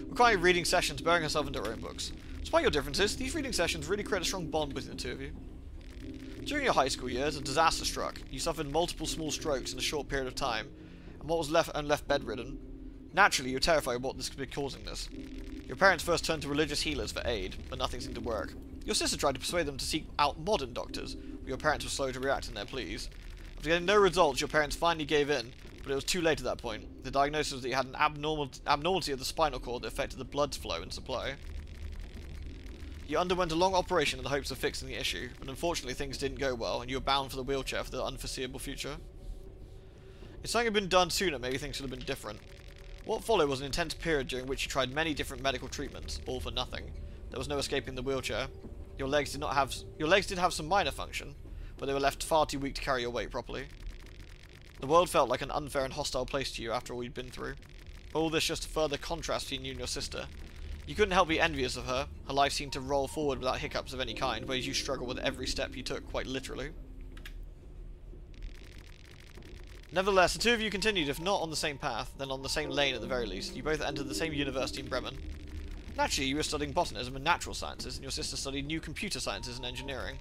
requiring reading sessions, burying herself into her own books. Despite your differences, these reading sessions really create a strong bond between the two of you. During your high school years, a disaster struck. You suffered multiple small strokes in a short period of time, and what was left bedridden. Naturally, you were terrified of what this could be causing this. Your parents first turned to religious healers for aid, but nothing seemed to work. Your sister tried to persuade them to seek out modern doctors, but your parents were slow to react in their pleas. After getting no results, your parents finally gave in, but it was too late at that point. The diagnosis was that you had an abnormality of the spinal cord that affected the blood flow and supply. You underwent a long operation in the hopes of fixing the issue, but unfortunately things didn't go well, and you were bound for the wheelchair for the unforeseeable future. If something had been done sooner, maybe things should have been different. What followed was an intense period during which you tried many different medical treatments, all for nothing. There was no escaping the wheelchair. Your legs did have some minor function, but they were left far too weak to carry your weight properly. The world felt like an unfair and hostile place to you after all you'd been through. All this just a further contrast between you and your sister. You couldn't help be envious of her. Her life seemed to roll forward without hiccups of any kind, whereas you struggled with every step you took, quite literally. Nevertheless, the two of you continued, if not on the same path, then on the same lane at the very least. You both entered the same university in Bremen. Naturally, you were studying botanism and natural sciences, and your sister studied new computer sciences and engineering.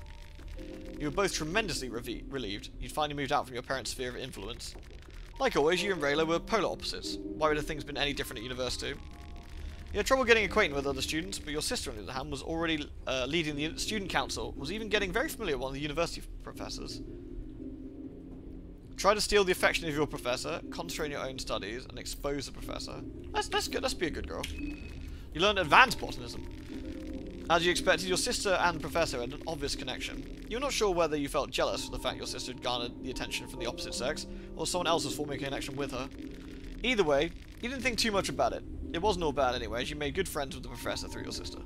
You were both tremendously relieved. You'd finally moved out from your parents' sphere of influence. Like always, you and Rayla were polar opposites. Why would have things been any different at university? You had trouble getting acquainted with other students, but your sister, on the other hand, was already leading the student council, was even getting very familiar with one of the university professors. Try to steal the affection of your professor, concentrate on your own studies, and expose the professor. That's good. Let's be a good girl. You learned advanced botanism. As you expected, your sister and the professor had an obvious connection. You were not sure whether you felt jealous for the fact your sister had garnered the attention from the opposite sex, or someone else was forming a connection with her. Either way, you didn't think too much about it. It wasn't all bad anyway, as you made good friends with the professor through your sister.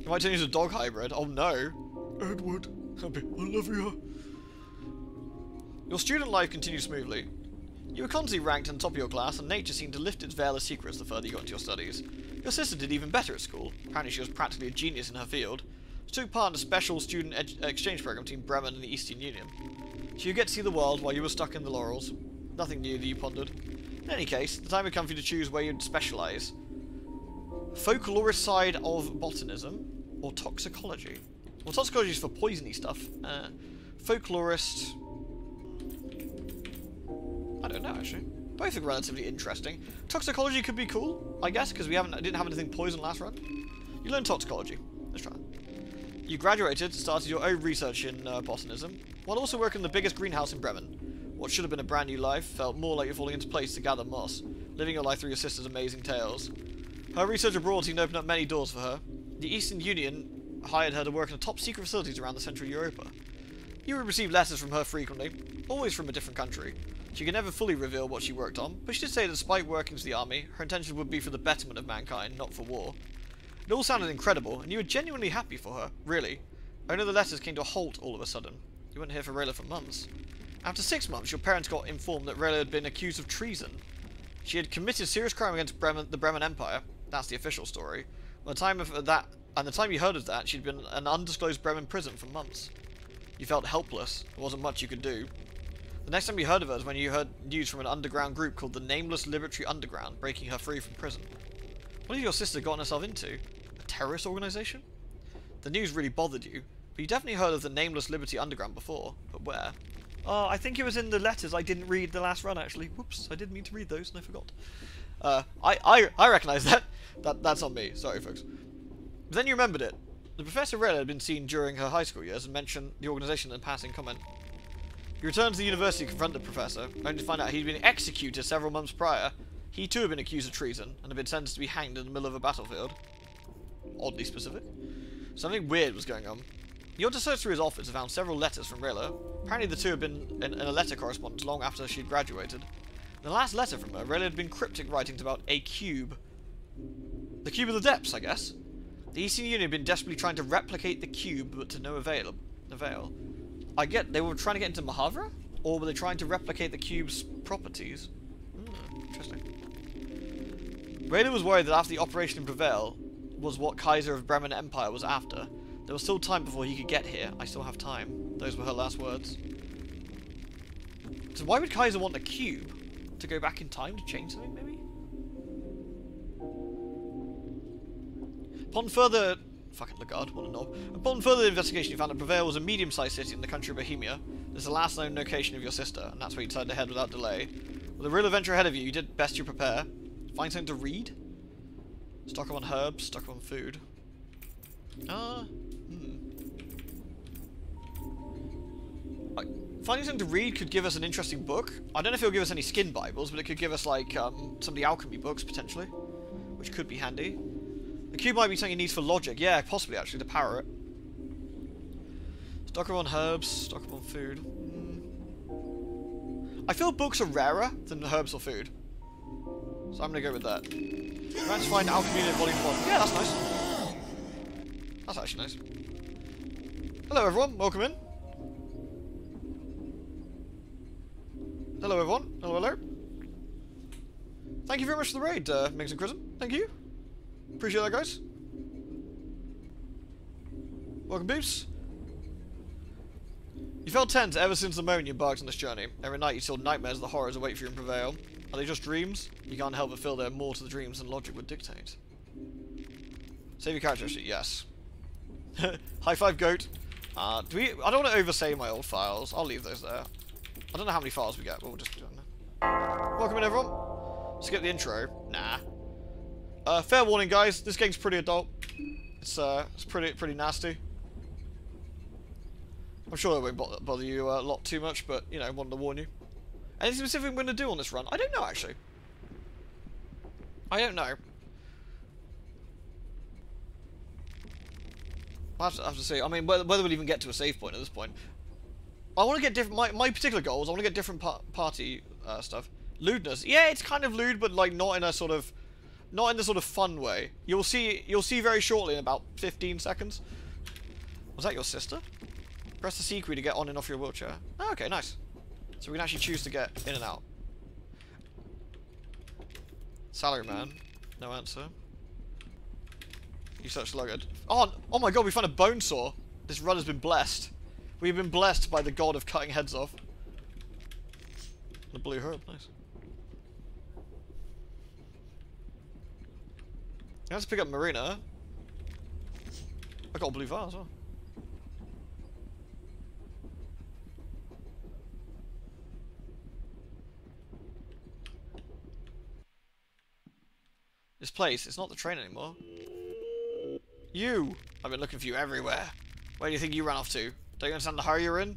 You might turn into a dog hybrid. Oh no. Edward, I love you. Your student life continued smoothly. You were constantly ranked on top of your class, and nature seemed to lift its veil of secrets the further you got into your studies. Your sister did even better at school. Apparently she was practically a genius in her field. She took part in a special student exchange program between Bremen and the Eastern Union. So you get to see the world while you were stuck in the laurels. Nothing new that you pondered. In any case, the time had come for you to choose where you'd specialise. Folklorist side of botanism, or toxicology. Well, toxicology is for poisony stuff. Folklorist... I don't know, actually. Both are relatively interesting. Toxicology could be cool, I guess, because didn't have anything poison last run. You learned toxicology. Let's try it. You graduated, started your own research in botanism, while also working in the biggest greenhouse in Bremen. What should have been a brand new life felt more like you're falling into place to gather moss, living your life through your sister's amazing tales. Her research abroad seemed to open up many doors for her. The Eastern Union hired her to work in top secret facilities around the Central Europa. You would receive letters from her frequently, always from a different country. She could never fully reveal what she worked on, but she did say that despite working for the army, her intention would be for the betterment of mankind, not for war. It all sounded incredible, and you were genuinely happy for her, really. Only the letters came to a halt all of a sudden. You weren't here for Rayla for months. After 6 months, your parents got informed that Rayla had been accused of treason. She had committed serious crime against the Bremen Empire. That's the official story. By the time of that, and the time you heard of that, she'd been in an undisclosed Bremen prison for months. You felt helpless. There wasn't much you could do. The next time you heard of her was when you heard news from an underground group called the Nameless Liberty Underground, breaking her free from prison. What had your sister gotten herself into? A terrorist organization? The news really bothered you, but you definitely heard of the Nameless Liberty Underground before. But where? I think it was in the letters I didn't read the last run, actually. Whoops, I didn't mean to read those, and I forgot. I recognise that. That's on me. Sorry, folks. But then you remembered it. The Professor Rayla had been seen during her high school years and mentioned the organisation in a passing comment. You returned to the university to confront the Professor, only to find out he'd been executed several months prior. He too had been accused of treason, and had been sentenced to be hanged in the middle of a battlefield. Oddly specific. Something weird was going on. You had to search through his office and found several letters from Rayla. Apparently the two had been in a letter correspondence long after she'd graduated. In the last letter from her, Rayla had been cryptic writings about a cube. The cube of the depths, I guess. The Eastern Union had been desperately trying to replicate the cube, but to no avail. I get they were trying to get into Mahavra? Or were they trying to replicate the cube's properties? Interesting. Rayla was worried that after the Operation Prevail was what Kaiser of Bremen Empire was after. There was still time before he could get here. I still have time. Those were her last words. So why would Kaiser want a cube? To go back in time to change something, maybe? Upon further... Fucking Lagarde, what a knob. Upon further investigation, you found that Prevail was a medium-sized city in the country of Bohemia. This is the last known location of your sister, and that's where you decided to head without delay. With a real adventure ahead of you, you did best to prepare. Find something to read? Stock up on herbs, stock up on food. Finding something to read could give us an interesting book. I don't know if it'll give us any skin Bibles, but it could give us, like, some of the alchemy books, potentially. Which could be handy. The cube might be something it needs for logic. Yeah, possibly, actually, to power it. Stock up on herbs, stock up on food. I feel books are rarer than herbs or food. So I'm going to go with that. Trying to find Alchemy Unit Volume 1. Yeah, that's nice. That's actually nice. Hello, everyone. Welcome in. Hello, everyone. Hello, hello. Thank you very much for the raid, Migs and Chrism. Thank you. Appreciate that, guys. Welcome, peeps. You felt tense ever since the moment you embarked on this journey. Every night you saw nightmares of the horrors await for you in Prevail. Are they just dreams? You can't help but feel there are more to the dreams than logic would dictate. Save your character sheet, yes. High five, goat. I don't want to oversay my old files. I'll leave those there. I don't know how many files we get, but we'll just do that. Welcome in, everyone. Skip the intro. Nah. Fair warning, guys. This game's pretty adult. It's pretty nasty. I'm sure it won't bother you a lot too much, but, you know, wanted to warn you. Anything specific I'm going to do on this run? I don't know, actually. I don't know. I'll have to see. I mean, whether we'll even get to a save point at this point. I want to get different... My particular goals, I want to get different party stuff. Lewdness. Yeah, it's kind of lewd, but, like, not in a sort of... Not in the sort of fun way. You'll see very shortly in about 15 seconds. Was that your sister? Press the C key to get on and off your wheelchair. Oh, okay, nice. So we can actually choose to get in and out. Salaryman. No answer. You search sluggard. Oh my god, we found a bone saw. This run has been blessed. We've been blessed by the god of cutting heads off. And a blue herb, nice. Let's pick up Marina. I got a blue vase as well. This place, it's not the train anymore. You! I've been looking for you everywhere. Where do you think you ran off to? Don't you understand the hurry you're in?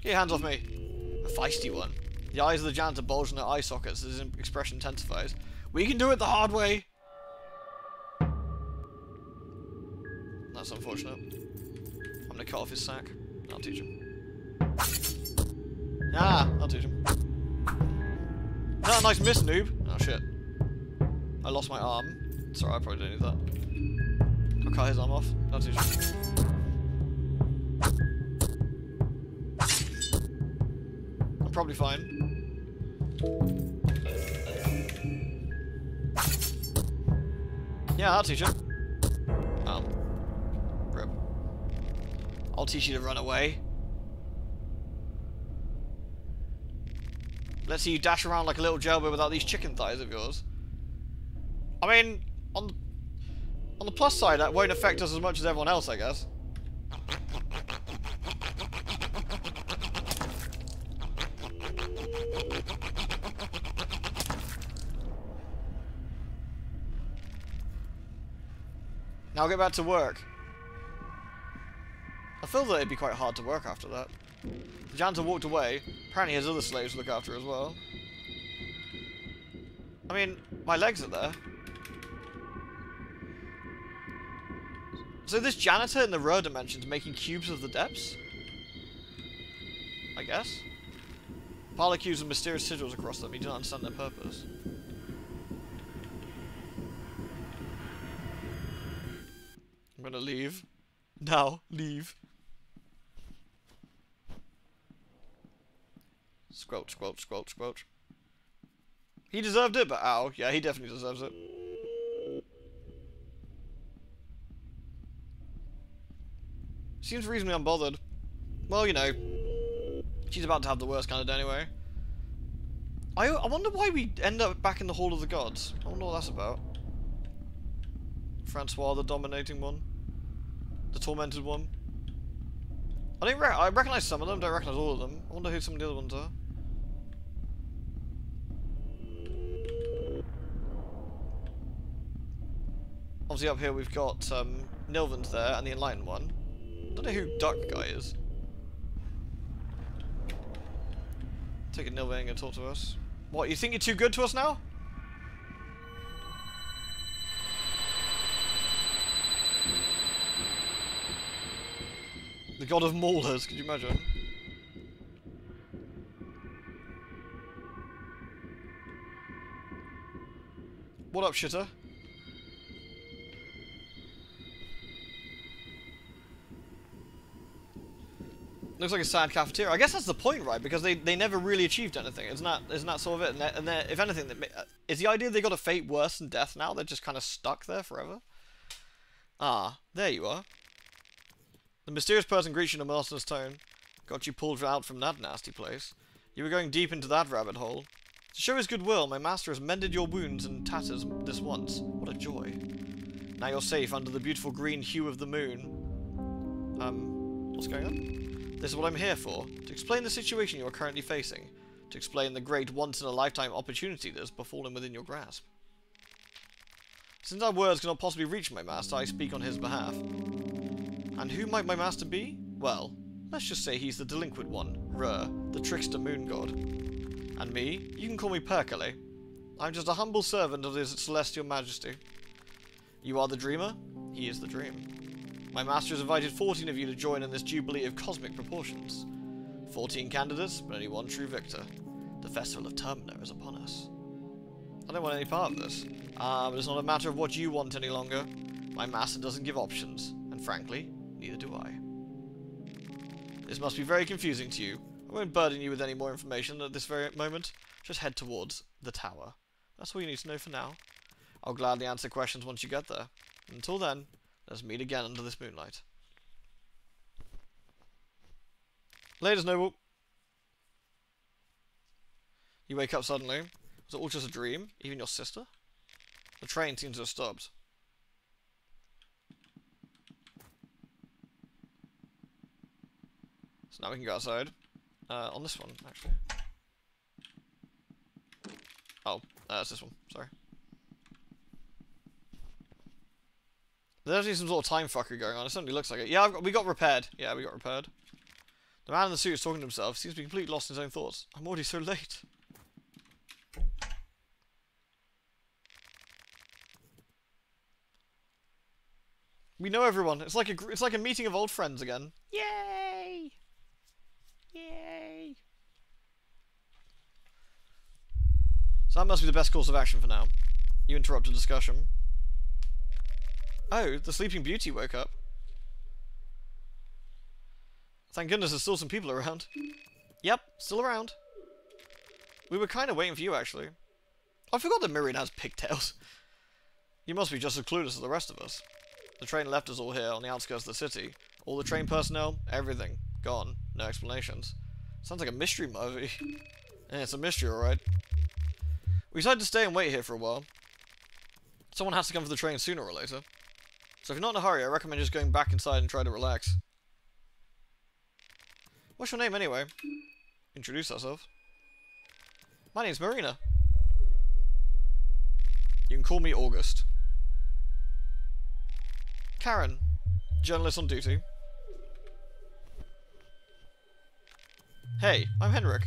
Get your hands off me. A feisty one. The eyes of the janitor bulge in their eye sockets as his expression intensifies. We can do it the hard way! That's unfortunate. I'm gonna cut off his sack. I'll teach him. Ah! I'll teach him. Is that a nice miss, noob? Oh shit. I lost my arm. Sorry, I probably don't need that. I'll cut his arm off. I'll teach him. I'm probably fine. Yeah, I'll teach him. Oh. Rip. I'll teach you to run away. Let's see you dash around like a little jailbird without these chicken thighs of yours. I mean, on the plus side, that won't affect us as much as everyone else, I guess. Now I'll get back to work. I feel that it'd be quite hard to work after that. The janitor walked away. Apparently he has other slaves to look after as well. I mean, my legs are there. So this janitor in the Rur dimension's making cubes of the depths? I guess. Pile of cubes with mysterious sigils across them. You do not understand their purpose. I'm gonna leave. Now, leave. Squelch, squelch, squelch, squelch. He deserved it, but ow. Yeah, he definitely deserves it. Seems reasonably unbothered. Well, you know, she's about to have the worst kind of day anyway. I wonder why we end up back in the Hall of the Gods. I wonder what that's about. Francois, the dominating one. The tormented one. I recognise some of them, don't recognise all of them. I wonder who some of the other ones are. Obviously up here we've got Nilvan's there, and the Enlightened one. I don't know who Duck Guy is. Take it Nilvan ain't gonna talk to us. What, you think you're too good to us now? The god of maulers, could you imagine? What up, shitter? Looks like a sad cafeteria. I guess that's the point, right? Because they never really achieved anything. Isn't that sort of it? And if anything, is the idea they got a fate worse than death now? They're just kind of stuck there forever? Ah, there you are. The mysterious person greets you in a monotonous tone. Got you pulled out from that nasty place. You were going deep into that rabbit hole. To show his goodwill, my master has mended your wounds and tatters this once. What a joy. Now you're safe under the beautiful green hue of the moon. What's going on? This is what I'm here for. To explain the situation you are currently facing. To explain the great once-in-a-lifetime opportunity that has befallen within your grasp. Since our words cannot possibly reach my master, I speak on his behalf. And who might my master be? Well, let's just say he's the delinquent one, Rur, the trickster moon god. And me, you can call me Perkele. I'm just a humble servant of his celestial majesty. You are the dreamer, he is the dream. My master has invited 14 of you to join in this jubilee of cosmic proportions. 14 candidates, but only one true victor. The festival of Termina is upon us. I don't want any part of this. But it's not a matter of what you want any longer. My master doesn't give options, and frankly, neither do I. This must be very confusing to you. I won't burden you with any more information at this very moment. Just head towards the tower. That's all you need to know for now. I'll gladly answer questions once you get there. Until then, let's meet again under this moonlight. Ladies, Noble. You wake up suddenly. Was it all just a dream? Even your sister? The train seems to have stopped. So now we can go outside. On this one, actually. Oh, it's this one. Sorry. There's actually some sort of time fuckery going on. It certainly looks like it. Yeah, we got repaired. Yeah, we got repaired. The man in the suit is talking to himself. Seems to be completely lost in his own thoughts. I'm already so late. We know everyone. It's like a meeting of old friends again. Yay! Yay! So that must be the best course of action for now. You interrupt a discussion. Oh, the Sleeping Beauty woke up. Thank goodness there's still some people around. Yep, still around. We were kind of waiting for you, actually. I forgot that Miriam has pigtails. You must be just as clueless as the rest of us. The train left us all here on the outskirts of the city. All the train personnel, everything. Gone. No explanations. Sounds like a mystery movie. Yeah, it's a mystery, alright. We decided to stay and wait here for a while. Someone has to come for the train sooner or later. So if you're not in a hurry, I recommend just going back inside and try to relax. What's your name, anyway? Introduce ourselves. My name's Marina. You can call me August. Karen. Journalist on duty. Hey, I'm Henrik.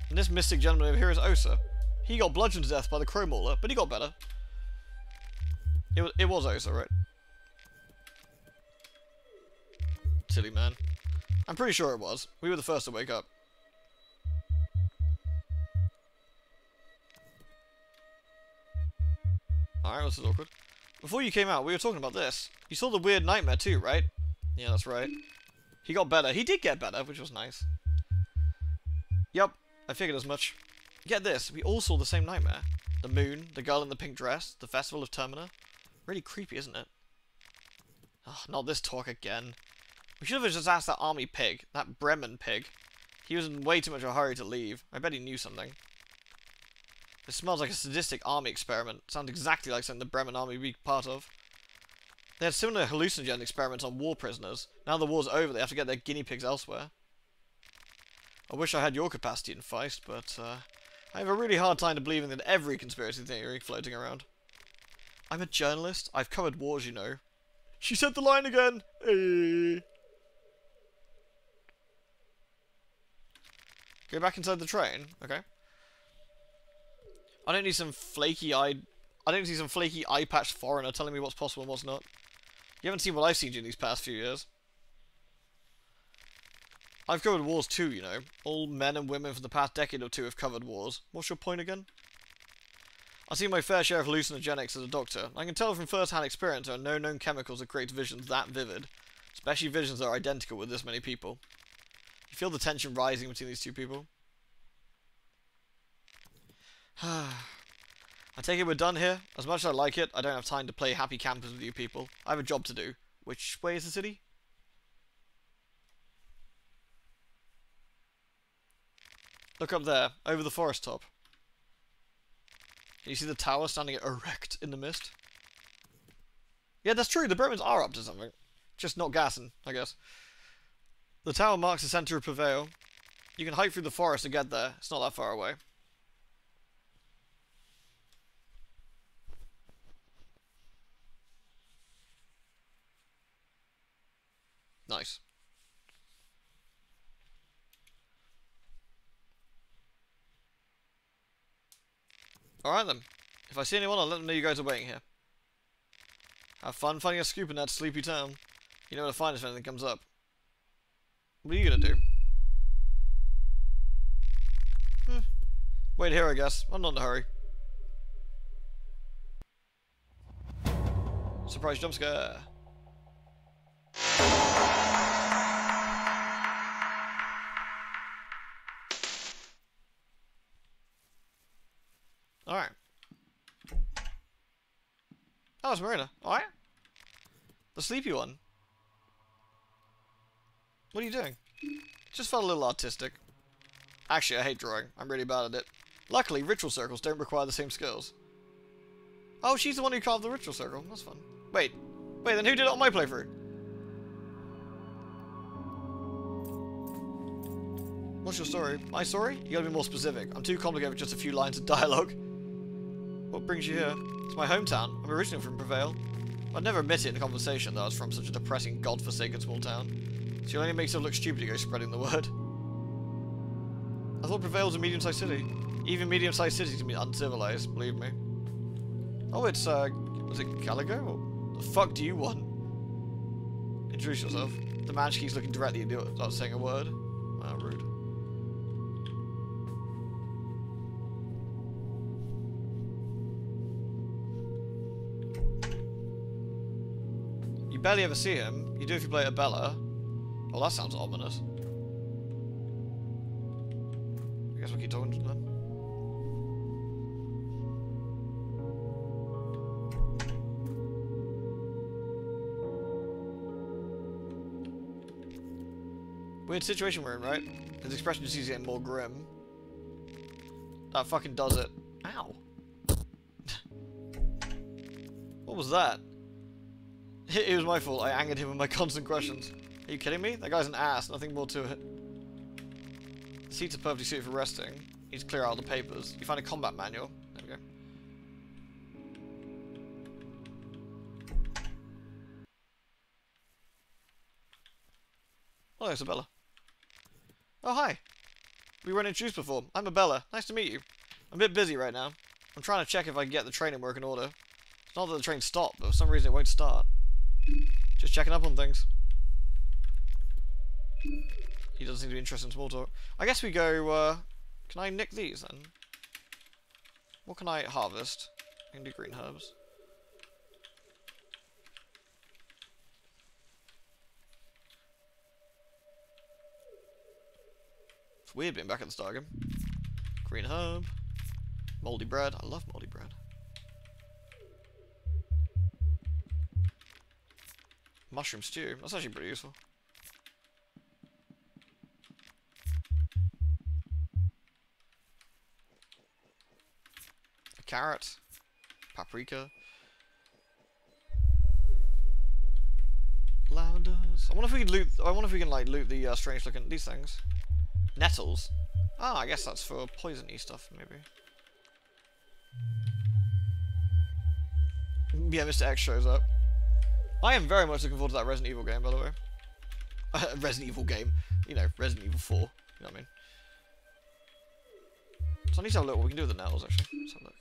And this mystic gentleman over here is Osa. He got bludgeoned to death by the Crow Mauler, but he got better. It was Osa, right? Silly man. I'm pretty sure it was. We were the first to wake up. Alright, this is awkward. Before you came out, we were talking about this. You saw the weird nightmare too, right? Yeah, that's right. He got better. He did get better, which was nice. Yep, I figured as much. Get this, we all saw the same nightmare. The moon, the girl in the pink dress, the festival of Termina. Really creepy, isn't it? Oh, not this talk again. We should have just asked that army pig, that Bremen pig. He was in way too much of a hurry to leave. I bet he knew something. It smells like a sadistic army experiment. Sounds exactly like something the Bremen army would be part of. They had similar hallucinogen experiments on war prisoners. Now the war's over, they have to get their guinea pigs elsewhere. I wish I had your capacity in Feist, but I have a really hard time believing that every conspiracy theory floating around. I'm a journalist. I've covered wars, you know. She said the line again. Hey. Go back inside the train. Okay. I don't need some flaky eye-patched foreigner telling me what's possible and what's not. You haven't seen what I've seen in these past few years. I've covered wars too, you know. All men and women for the past decade or two have covered wars. What's your point again? I've seen my fair share of hallucinogenics as a doctor. I can tell from first-hand experience there are no known chemicals that create visions that vivid. Especially visions that are identical with this many people. You feel the tension rising between these two people? I take it we're done here. As much as I like it, I don't have time to play happy campers with you people. I have a job to do. Which way is the city? Look up there, over the forest top. Can you see the tower standing erect in the mist? Yeah, that's true. The Bremens are up to something. Just not gassing, I guess. The tower marks the center of Prevail. You can hike through the forest to get there. It's not that far away. Nice. Alright then. If I see anyone, I'll let them know you guys are waiting here. Have fun finding a scoop in that sleepy town. You know where to find us if anything comes up. What are you gonna do? Wait here, I guess. I'm not in a hurry. Surprise jump scare. Alright. Oh, it's Marina. Alright. The sleepy one. What are you doing? Just felt a little artistic. Actually, I hate drawing. I'm really bad at it. Luckily, ritual circles don't require the same skills. Oh, she's the one who carved the ritual circle. That's fun. Wait, then who did it on my playthrough? What's your story? My story? You gotta be more specific. I'm too complicated for just a few lines of dialogue. What brings you here? It's my hometown. I'm originally from Prevail. I'd never admit it in a conversation that I was from such a depressing, godforsaken small town. So it only makes it look stupid to go spreading the word. I thought prevails a medium-sized city. Even medium-sized cities can be uncivilized, believe me. Oh, it's, was it Gallagher? What the fuck do you want? Introduce yourself. The man keeps looking directly at you without saying a word. Ah, rude. You barely ever see him. You do if you play a Bella. Well, that sounds ominous. I guess we'll keep talking to them. Weird situation we're in, right? His expression just keeps getting more grim. That fucking does it. Ow. What was that? It was my fault. I angered him with my constant questions. Are you kidding me? That guy's an ass. Nothing more to it. The seats are perfectly suited for resting. Need to clear out all the papers. You find a combat manual. There we go. Oh, there's Abella. Oh, hi. We weren't introduced before. I'm Abella. Nice to meet you. I'm a bit busy right now. I'm trying to check if I can get the train in working order. It's not that the train stopped, but for some reason it won't start. Just checking up on things. He doesn't seem to be interested in small talk. I guess we go, can I nick these then? What can I harvest? I can do green herbs. It's weird being back at the start again. Green herb. Moldy bread. I love moldy bread. Mushroom stew. That's actually pretty useful. A carrot. Paprika. Lavenders. I wonder if we can loot. I wonder if we can like loot the strange looking these things. Nettles. Ah, I guess that's for poisony stuff, maybe. Yeah, Mr. X shows up. I am very much looking forward to that Resident Evil game, by the way. Resident Evil game. You know, Resident Evil 4. You know what I mean? So I need to have a look what we can do with the nettles, actually. Let's have a look.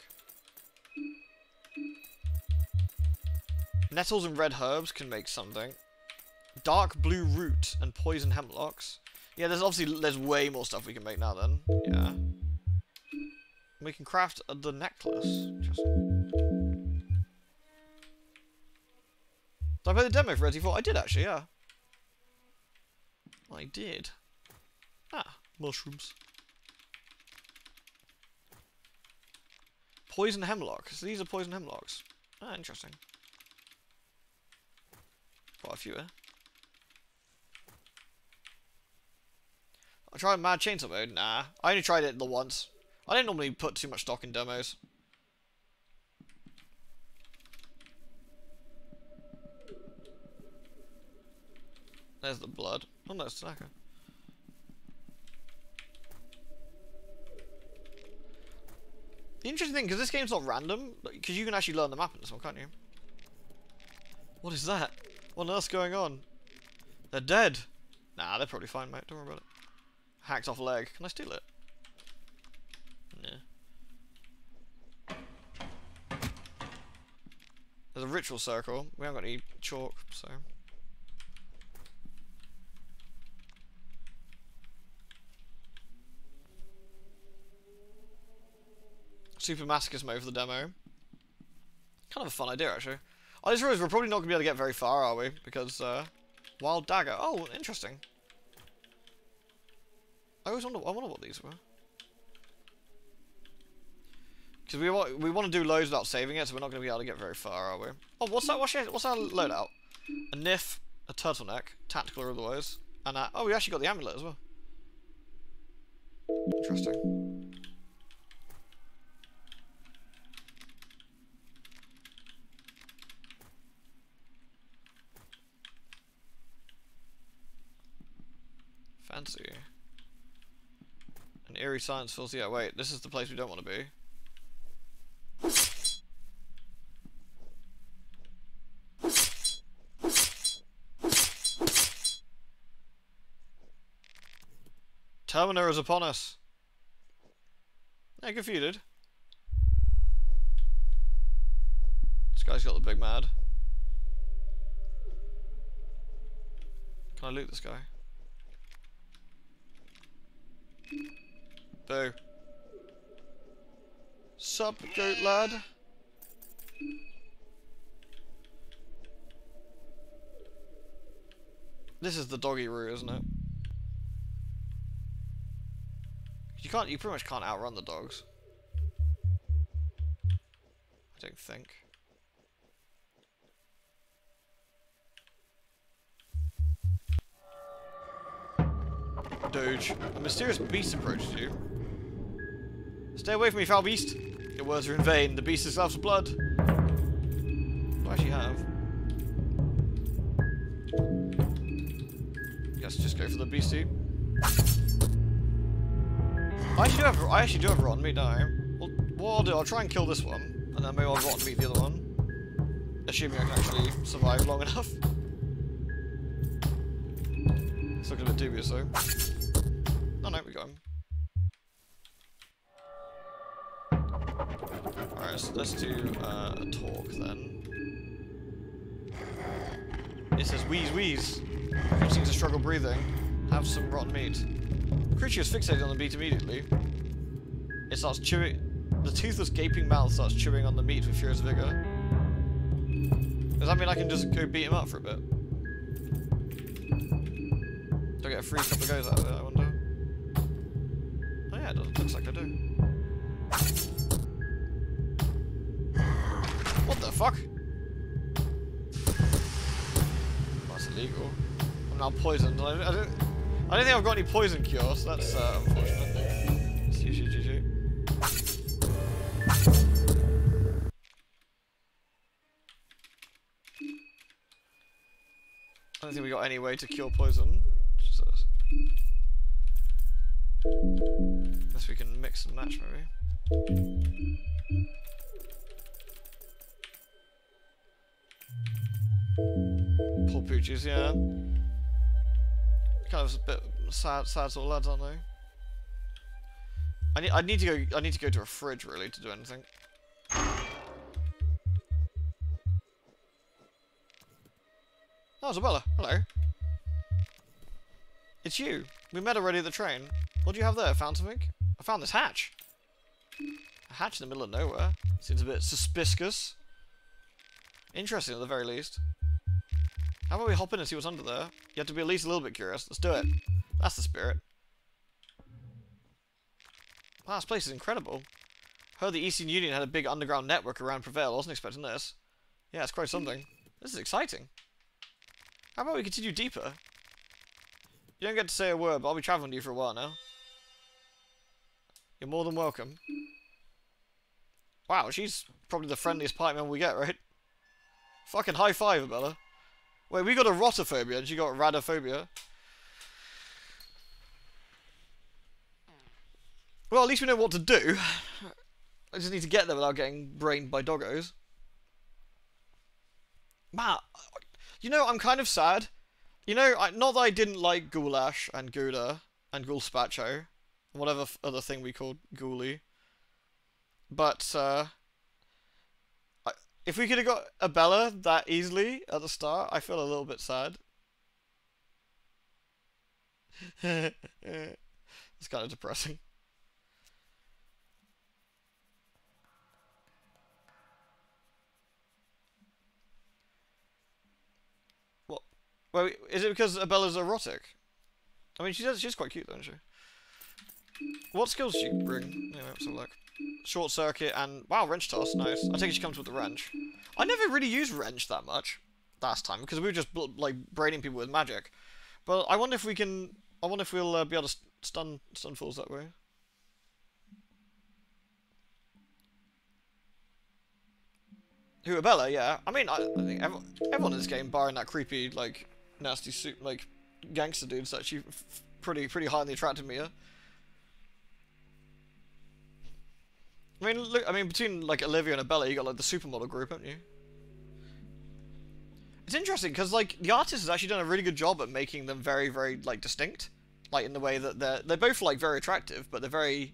Nettles and red herbs can make something. Dark blue root and poison hemlocks. Yeah, there's way more stuff we can make now then. Yeah. We can craft the necklace. Interesting. Did I play the demo for Resident Evil 4? I did actually, yeah. I did. Ah, mushrooms. Poison hemlock. So these are poison hemlocks. Ah, interesting. Quite a few here. I tried Mad Chainsaw mode. Nah, I only tried it the once. I don't normally put too much stock in demos. There's the blood. Oh no, it's tobacco. The interesting thing, because this game's not random, because you can actually learn the map in this one, can't you? What is that? What on earth's going on? They're dead. Nah, they're probably fine, mate. Don't worry about it. Hacked off leg. Can I steal it? Nah. There's a ritual circle. We haven't got any chalk, so... Super Masochist mode for the demo. Kind of a fun idea, actually. I just realised we're probably not going to be able to get very far, are we? Because, Wild Dagger. Oh, interesting. I wonder what these were. Because we want to do loads without saving it, so we're not going to be able to get very far, are we? Oh, what's that? What's our loadout? A Nif, a turtleneck, tactical or otherwise, and oh, we actually got the amulet as well. Interesting. Fancy. An eerie silence fills. Yeah, wait, this is the place we don't want to be. Termina is upon us. Yeah, good for you, dude. This guy's got the big mad. Can I loot this guy? Boo. Sup, goat lad? This is the doggy route, isn't it? You pretty much can't outrun the dogs. I don't think. Doge, a mysterious beast approaches you. Stay away from me, foul beast! Your words are in vain. The beast is loves blood. What do I actually have? Guess just go for the beastie. I actually do have rotten meat, don't I? Well, what I'll do, I'll try and kill this one, and then maybe I'll rotten meat the other one. Assuming I can actually survive long enough. It's looking a bit dubious though. Oh no, we got him. Alright, so let's do a talk then. It says wheeze wheeze. Creature seems to struggle breathing. Have some rotten meat. The creature is fixated on the meat immediately. It starts chewing. The toothless gaping mouth starts chewing on the meat with furious vigor. Does that mean I can just go beat him up for a bit? Do I get a free couple of goes out of it, I wonder? Oh yeah, it does. Looks like I do. What the fuck? That's illegal. I'm now poisoned. I don't think I've got any poison cure, so that's unfortunate. GG. I don't think we got any way to cure poison. Unless we can mix and match, maybe. Poor pooches, yeah. Kind of a bit sad sort of lads, aren't they? I need to go to a fridge really to do anything. Oh, Isabella, hello. It's you. We met already at the train. What do you have there? Found something? I found this hatch. A hatch in the middle of nowhere. Seems a bit suspicious. Interesting at the very least. How about we hop in and see what's under there? You have to be at least a little bit curious. Let's do it. That's the spirit. Wow, this place is incredible. Heard the Eastern Union had a big underground network around Prevail. I wasn't expecting this. Yeah, it's quite something. This is exciting. How about we continue deeper? You don't get to say a word, but I'll be travelling with you for a while now. You're more than welcome. Wow, she's probably the friendliest party member we get, right? Fucking high five, Bella. Wait, we got a rotophobia and she got radophobia. Well, at least we know what to do. I just need to get there without getting brained by doggos. Man, you know, I'm kind of sad. You know, not that I didn't like Goulash and Gouda and Ghoulspacho, whatever other thing we called Ghoulie. But, if we could have got a Bella that easily at the start, I feel a little bit sad. It's kind of depressing. What? Well, is it because Bella's erotic? I mean, she's quite cute, though, isn't she? What skills do you bring? Anyway, let's have a look. Short circuit and wow, wrench toss, nice. I think she comes with the wrench. I never really used wrench that much last time because we were just like braining people with magic. But I wonder if we can. I wonder if we'll be able to stun fools that way. Who, Bella? Yeah. I mean, I think everyone in this game, barring that creepy like nasty suit like gangster dude's actually pretty highly attracted me. Yeah? I mean, look. I mean, between like Olivia and Bella, you got like the supermodel group, haven't you? It's interesting because like the artist has actually done a really good job at making them very, very like distinct. like in the way that they're both like very attractive, but they're very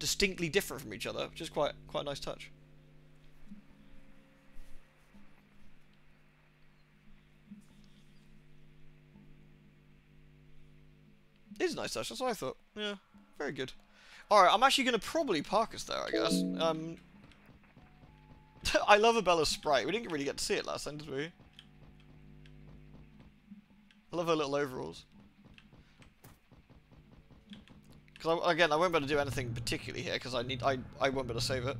distinctly different from each other, which is quite a nice touch. It is a nice touch, that's what I thought. Yeah, very good. Alright, I'm actually going to probably park us there, I guess. I love Abella's sprite. We didn't really get to see it last time, did we? I love her little overalls. Because, again, I won't be able to do anything particularly here, because I won't be able to save it.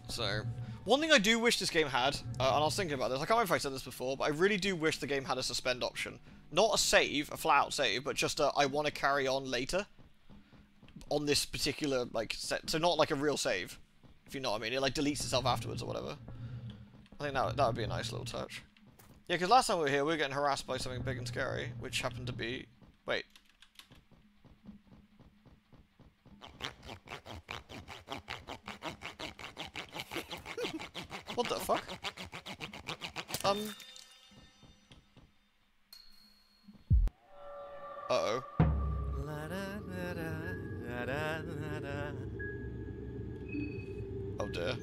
So, one thing I do wish this game had, and I was thinking about this, I can't remember if I said this before, but I really do wish the game had a suspend option. Not a save, a flat-out save, but just a I want to carry on later on this particular, like, set. So not like a real save, if you know what I mean. It, like, deletes itself afterwards or whatever. I think that would be a nice little touch. Yeah, because last time we were here, we were getting harassed by something big and scary, which happened to be... Wait. What the fuck? Uh-oh. Oh dear.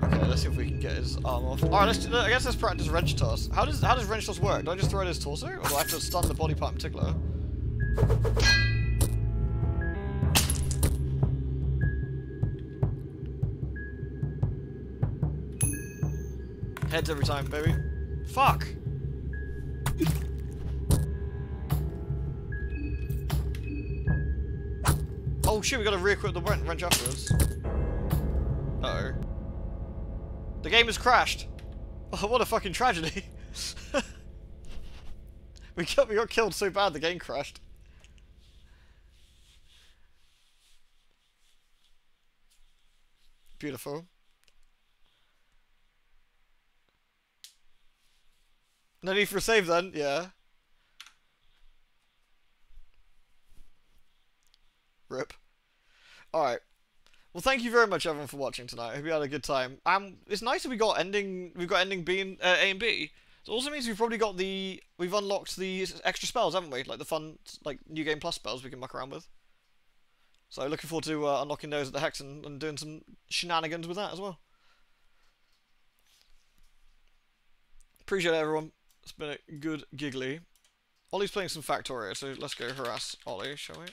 Okay, let's see if we can get his arm off. Alright, I guess let's practice wrench toss. How does wrench toss work? Do I just throw it at his torso? Or do I have to stun the body part in particular? Heads every time, baby. Fuck! Oh shit, we gotta re-equip the wrench afterwards. Uh-oh. The game has crashed! Oh, what a fucking tragedy. we got killed so bad the game crashed. Beautiful. No need for a save then, yeah. Rip. Alright. Well, thank you very much everyone for watching tonight. I hope you had a good time. It's nice that we've got ending B and A and B. It also means we've unlocked the extra spells, haven't we? Like the fun, like New Game Plus spells we can muck around with. So looking forward to unlocking those at the Hex and doing some shenanigans with that as well. Appreciate it, everyone. It's been a good giggly. Ollie's playing some Factorio, so let's go harass Ollie, shall we?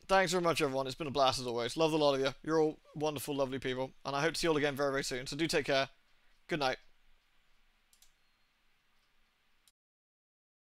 Thanks very much, everyone. It's been a blast as always. Love the lot of you. You're all wonderful, lovely people. And I hope to see you all again very, very soon. So do take care. Good night.